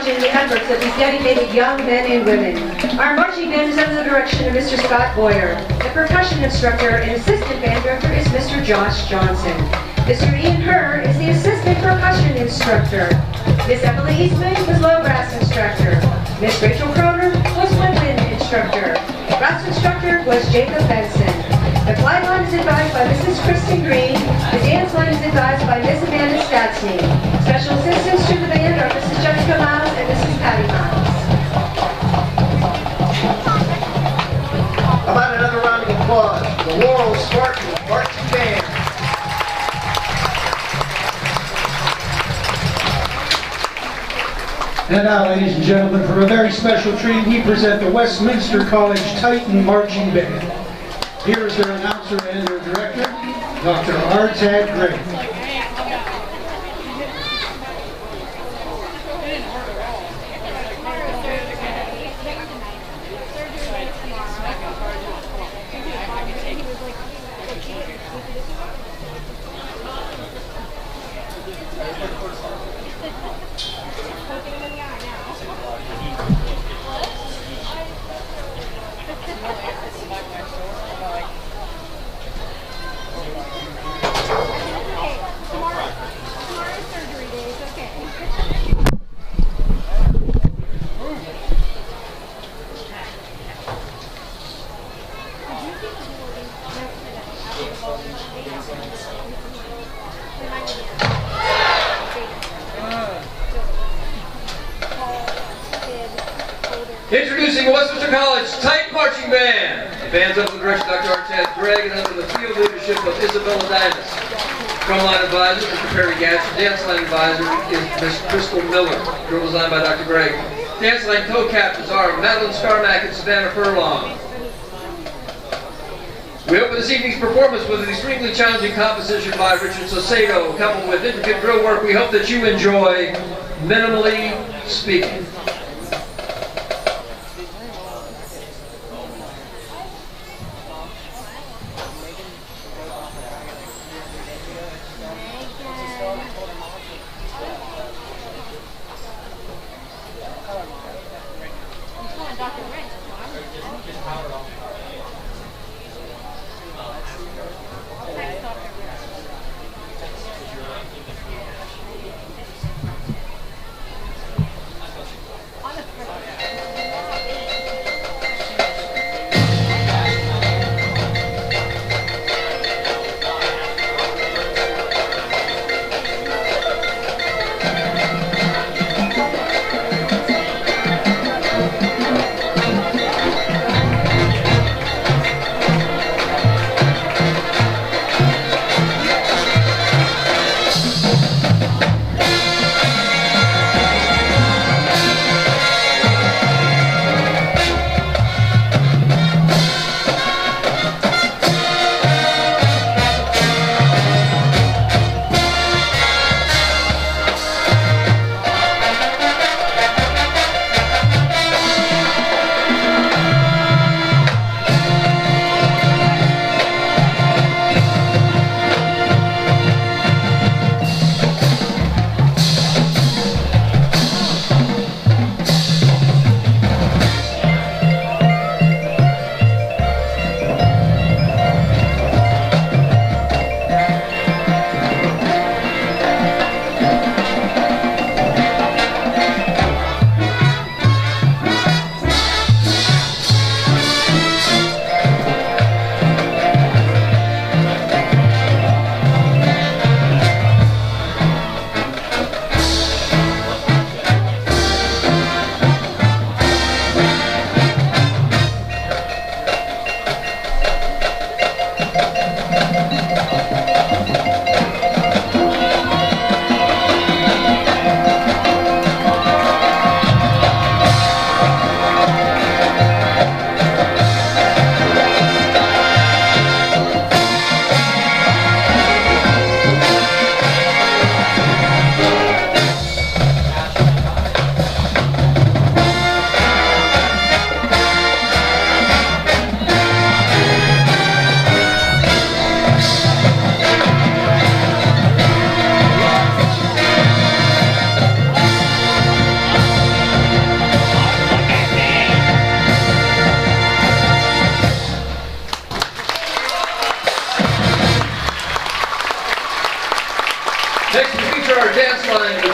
The efforts of these dedicated young men and women. Our marching band is under the direction of Mr. Scott Boyer. The percussion instructor and assistant band director is Mr. Josh Johnson. Mr. Ian Herr is the assistant percussion instructor. Miss Emily Eastman was low brass instructor. Miss Rachel Croner was woodwind instructor. Brass instructor was Jacob Benson. The flag line is advised by Mrs. Kristen Green. The dance line is advised by Miss Amanda Statsney. Special assistants to the band are Mrs. Jessica Miles and Mrs. Patty Miles. How about another round of applause? The Laurel Spartan Marching Band. And now, ladies and gentlemen, for a very special treat, we present the Westminster College Titan Marching Band. Here is their announcer and their director, Dr. Artad Gray. Introducing Westminster College Titan Marching Band. The band's under the direction of Dr. Artad Gregg and under the field leadership of Isabella Davis. Drumline advisor, Mr. Perry Gatcher. Dance line advisor is Ms. Crystal Miller. Drill design by Dr. Gregg. Dance line co-captains are Madeline Scarmack and Savannah Furlong. We open this evening's performance with an extremely challenging composition by Richard Saucedo, coupled with intricate drill work. We hope that you enjoy Minimally Speaking.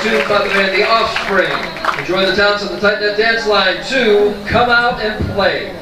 tune by the band The Offspring. Enjoy the talents of the Tight Net Dance Line 2, Come Out and Play.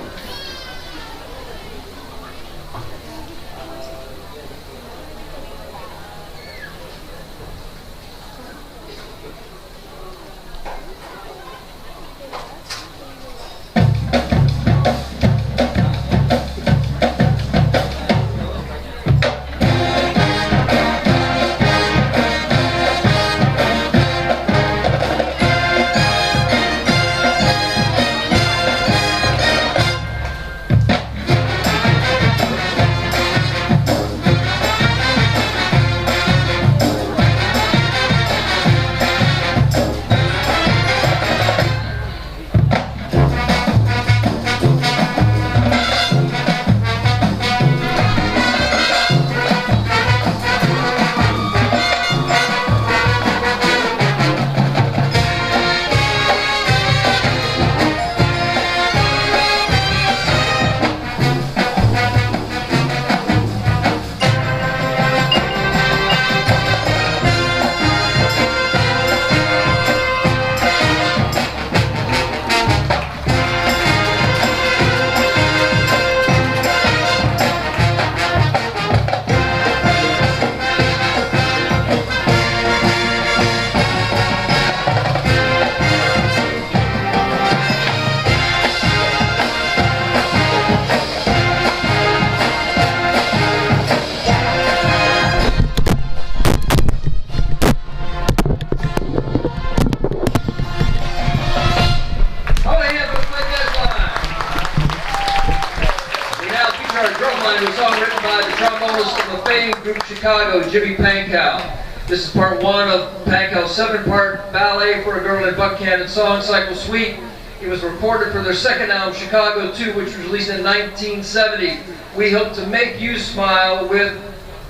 Chicago, Jimmy Pankow. This is part one of Pankow's 7-part ballet for a girl in Buckhannon song cycle suite. It was recorded for their second album, Chicago 2, which was released in 1970. We hope to make you smile with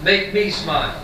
Make Me Smile.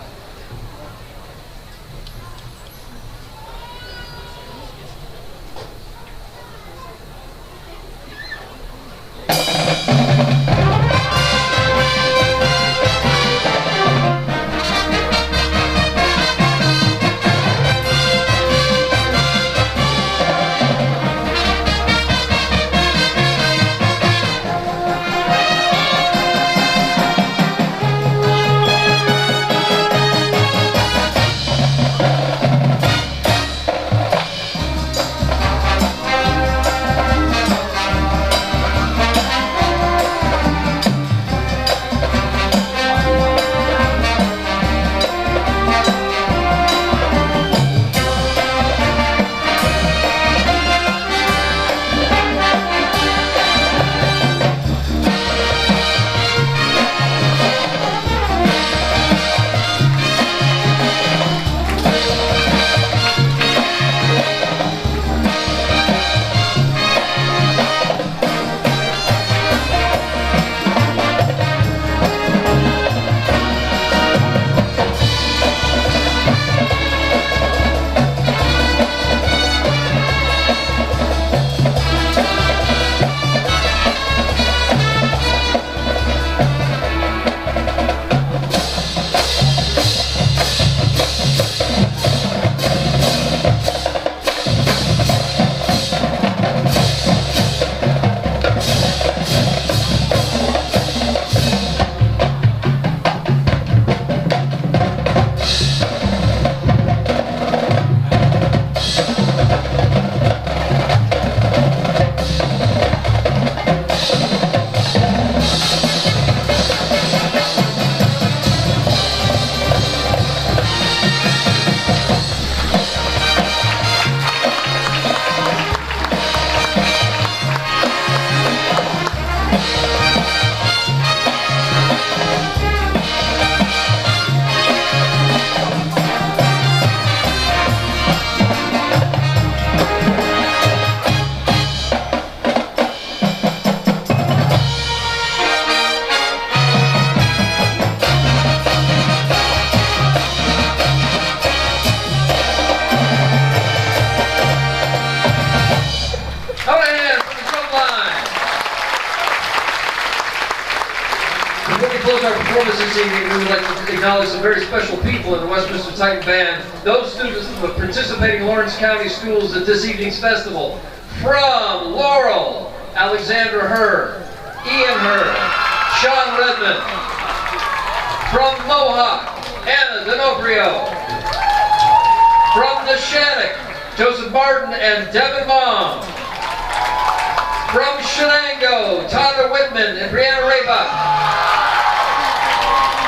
close our performance this evening, we would like to acknowledge some very special people in the Westminster Titan Band, those students from the participating Lawrence County schools at this evening's festival. From Laurel, Alexandra Herr, Ian Herr, Sean Redmond. From Mohawk, Anna D'Onofrio. From Neshannock, Joseph Martin and Devin Mom. From Shenango, Tyler Whitman and Brianna Raybach.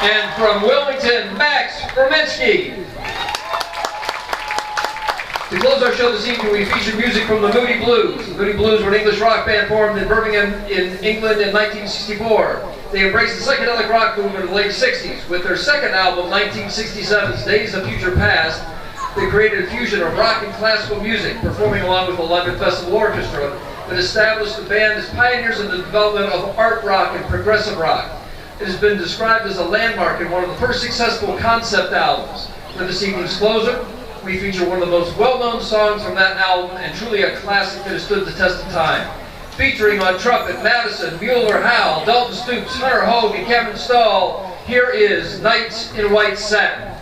And from Wilmington, Max Rominsky. To close our show this evening, we featured music from the Moody Blues. The Moody Blues were an English rock band formed in Birmingham in England in 1964. They embraced the psychedelic rock movement of the late 60s. With their second album, 1967's Days of Future Past, they created a fusion of rock and classical music, performing along with the London Festival Orchestra, that established the band as pioneers in the development of art rock and progressive rock. It has been described as a landmark and one of the first successful concept albums. For this evening's closer, we feature one of the most well-known songs from that album and truly a classic that has stood the test of time. Featuring on trumpet, Madison, Mueller, Howell, Dalton Stoops, Hunter Hogue, and Kevin Stahl, here is Knights in White Satin.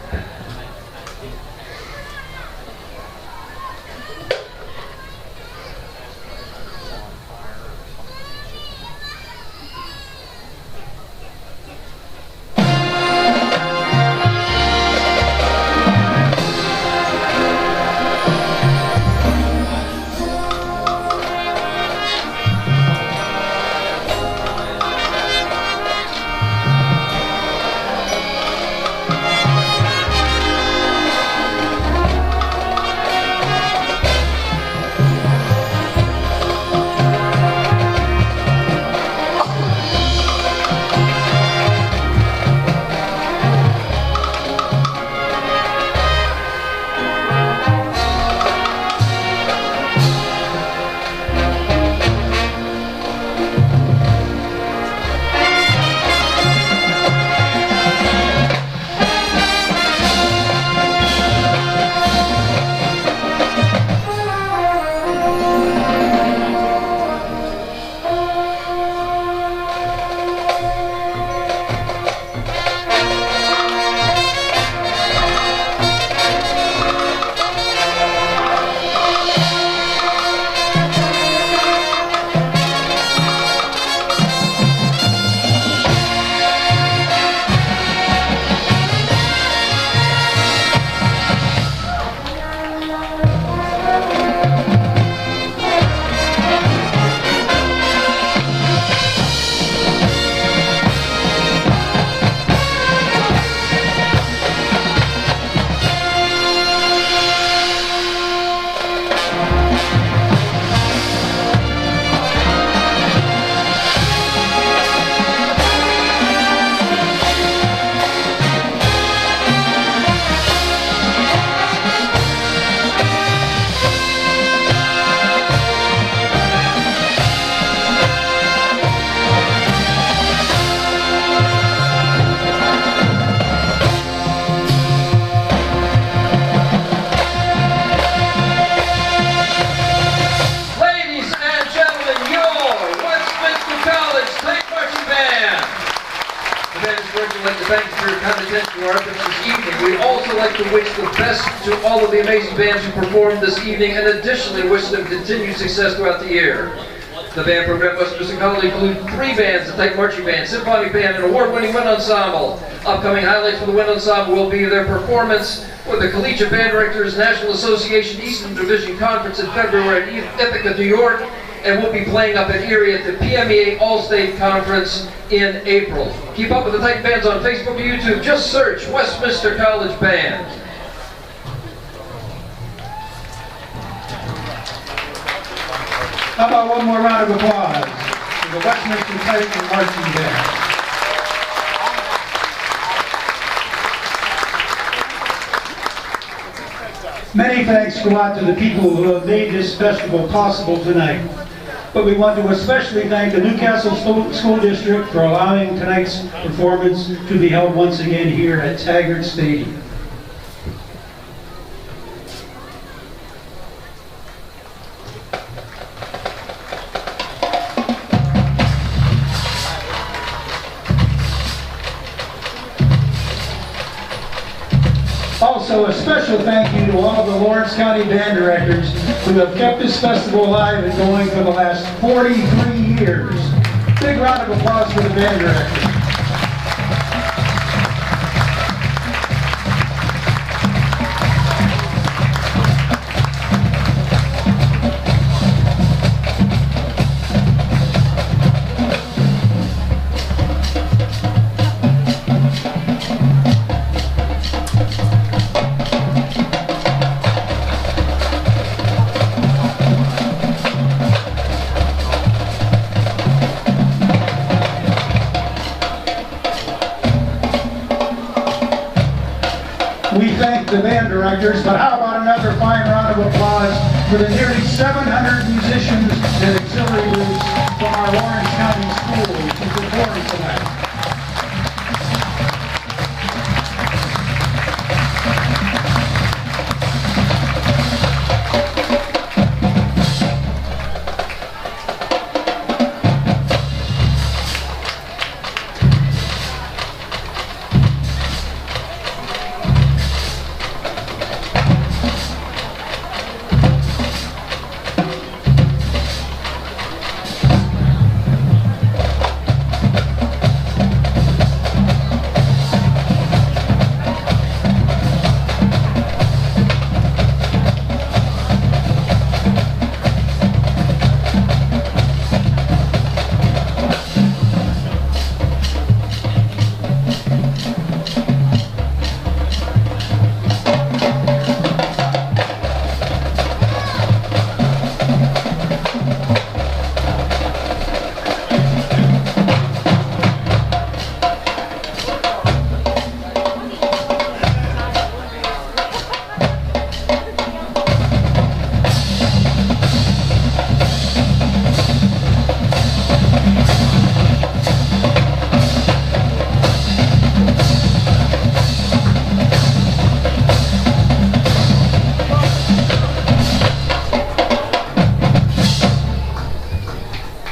All of the amazing bands who performed this evening, and additionally wish them continued success throughout the year. The band program at Westminster College include 3 bands, the Titan Marching Band, Symphonic Band, and award-winning Wind Ensemble. Upcoming highlights for the Wind Ensemble will be their performance for the Collegiate Band Directors National Association Eastern Division Conference in February at Ithaca, New York, and will be playing up at Erie at the PMEA All-State Conference in April. Keep up with the Titan Bands on Facebook and YouTube. Just search Westminster College Band. How about one more round of applause for the Westminster Titan Marching Band. Many thanks go out to the people who have made this festival possible tonight. But we want to especially thank the Newcastle School District for allowing tonight's performance to be held once again here at Taggart Stadium. also a special thank you to all of the Lawrence County band directors who have kept this festival alive and going for the last 43 years. Big round of applause for the band directors. We thank the band directors, but how about another fine round of applause for the nearly 700 musicians and auxiliary groups from our Lawrence County schools who performed tonight.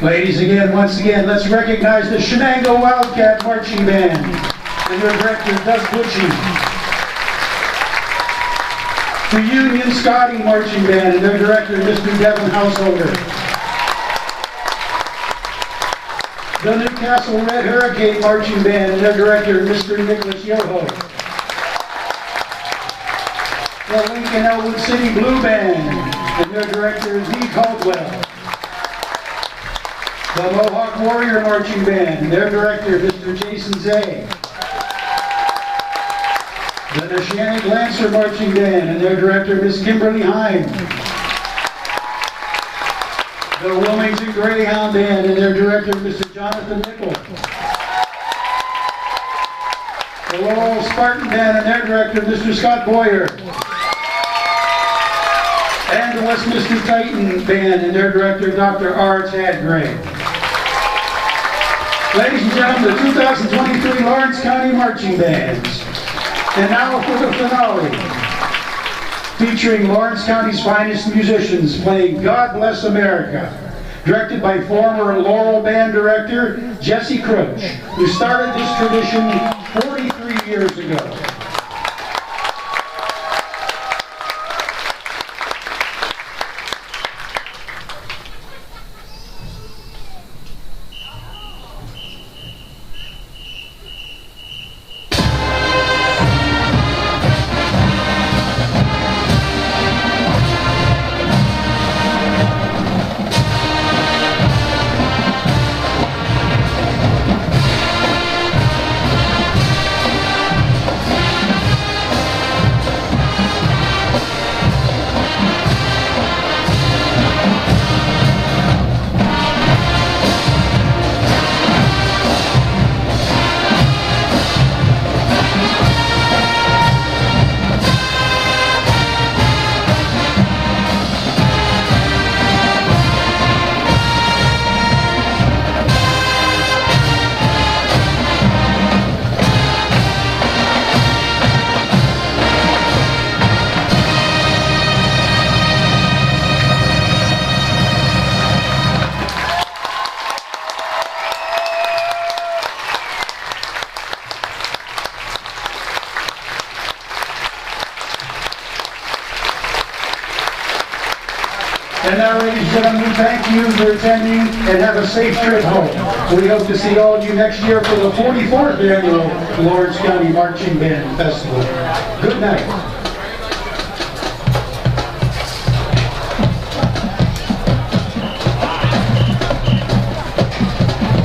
Ladies, once again, let's recognize the Shenango Wildcat Marching Band and their director, Doug Butchie. The Union Scotty Marching Band and their director, Mr. Devin Householder. The Newcastle Red Hurricane Marching Band and their director, Mr. Nicholas Yoho. The Lincoln Elwood City Blue Band and their director is Lee Caldwell. The Mohawk Warrior Marching Band and their director, Mr. Jason Zay. The Neshannock Lancer Marching Band and their director, Miss Kimberly Heim. The Wilmington Greyhound Band and their director, Mr. Jonathan Nickel. The Laurel Spartan Band and their director, Mr. Scott Boyer. And the Westminster Titan Band and their director, Dr. R. Tad Gray. Ladies and gentlemen, the 2023 Lawrence County Marching Bands. And now for the finale, featuring Lawrence County's finest musicians playing God Bless America, directed by former Laurel Band director Jesse Crouch, who started this tradition 43 years ago. now, ladies and gentlemen, thank you for attending and have a safe trip home. We hope to see all of you next year for the 44th Annual Lawrence County Marching Band Festival. Good night.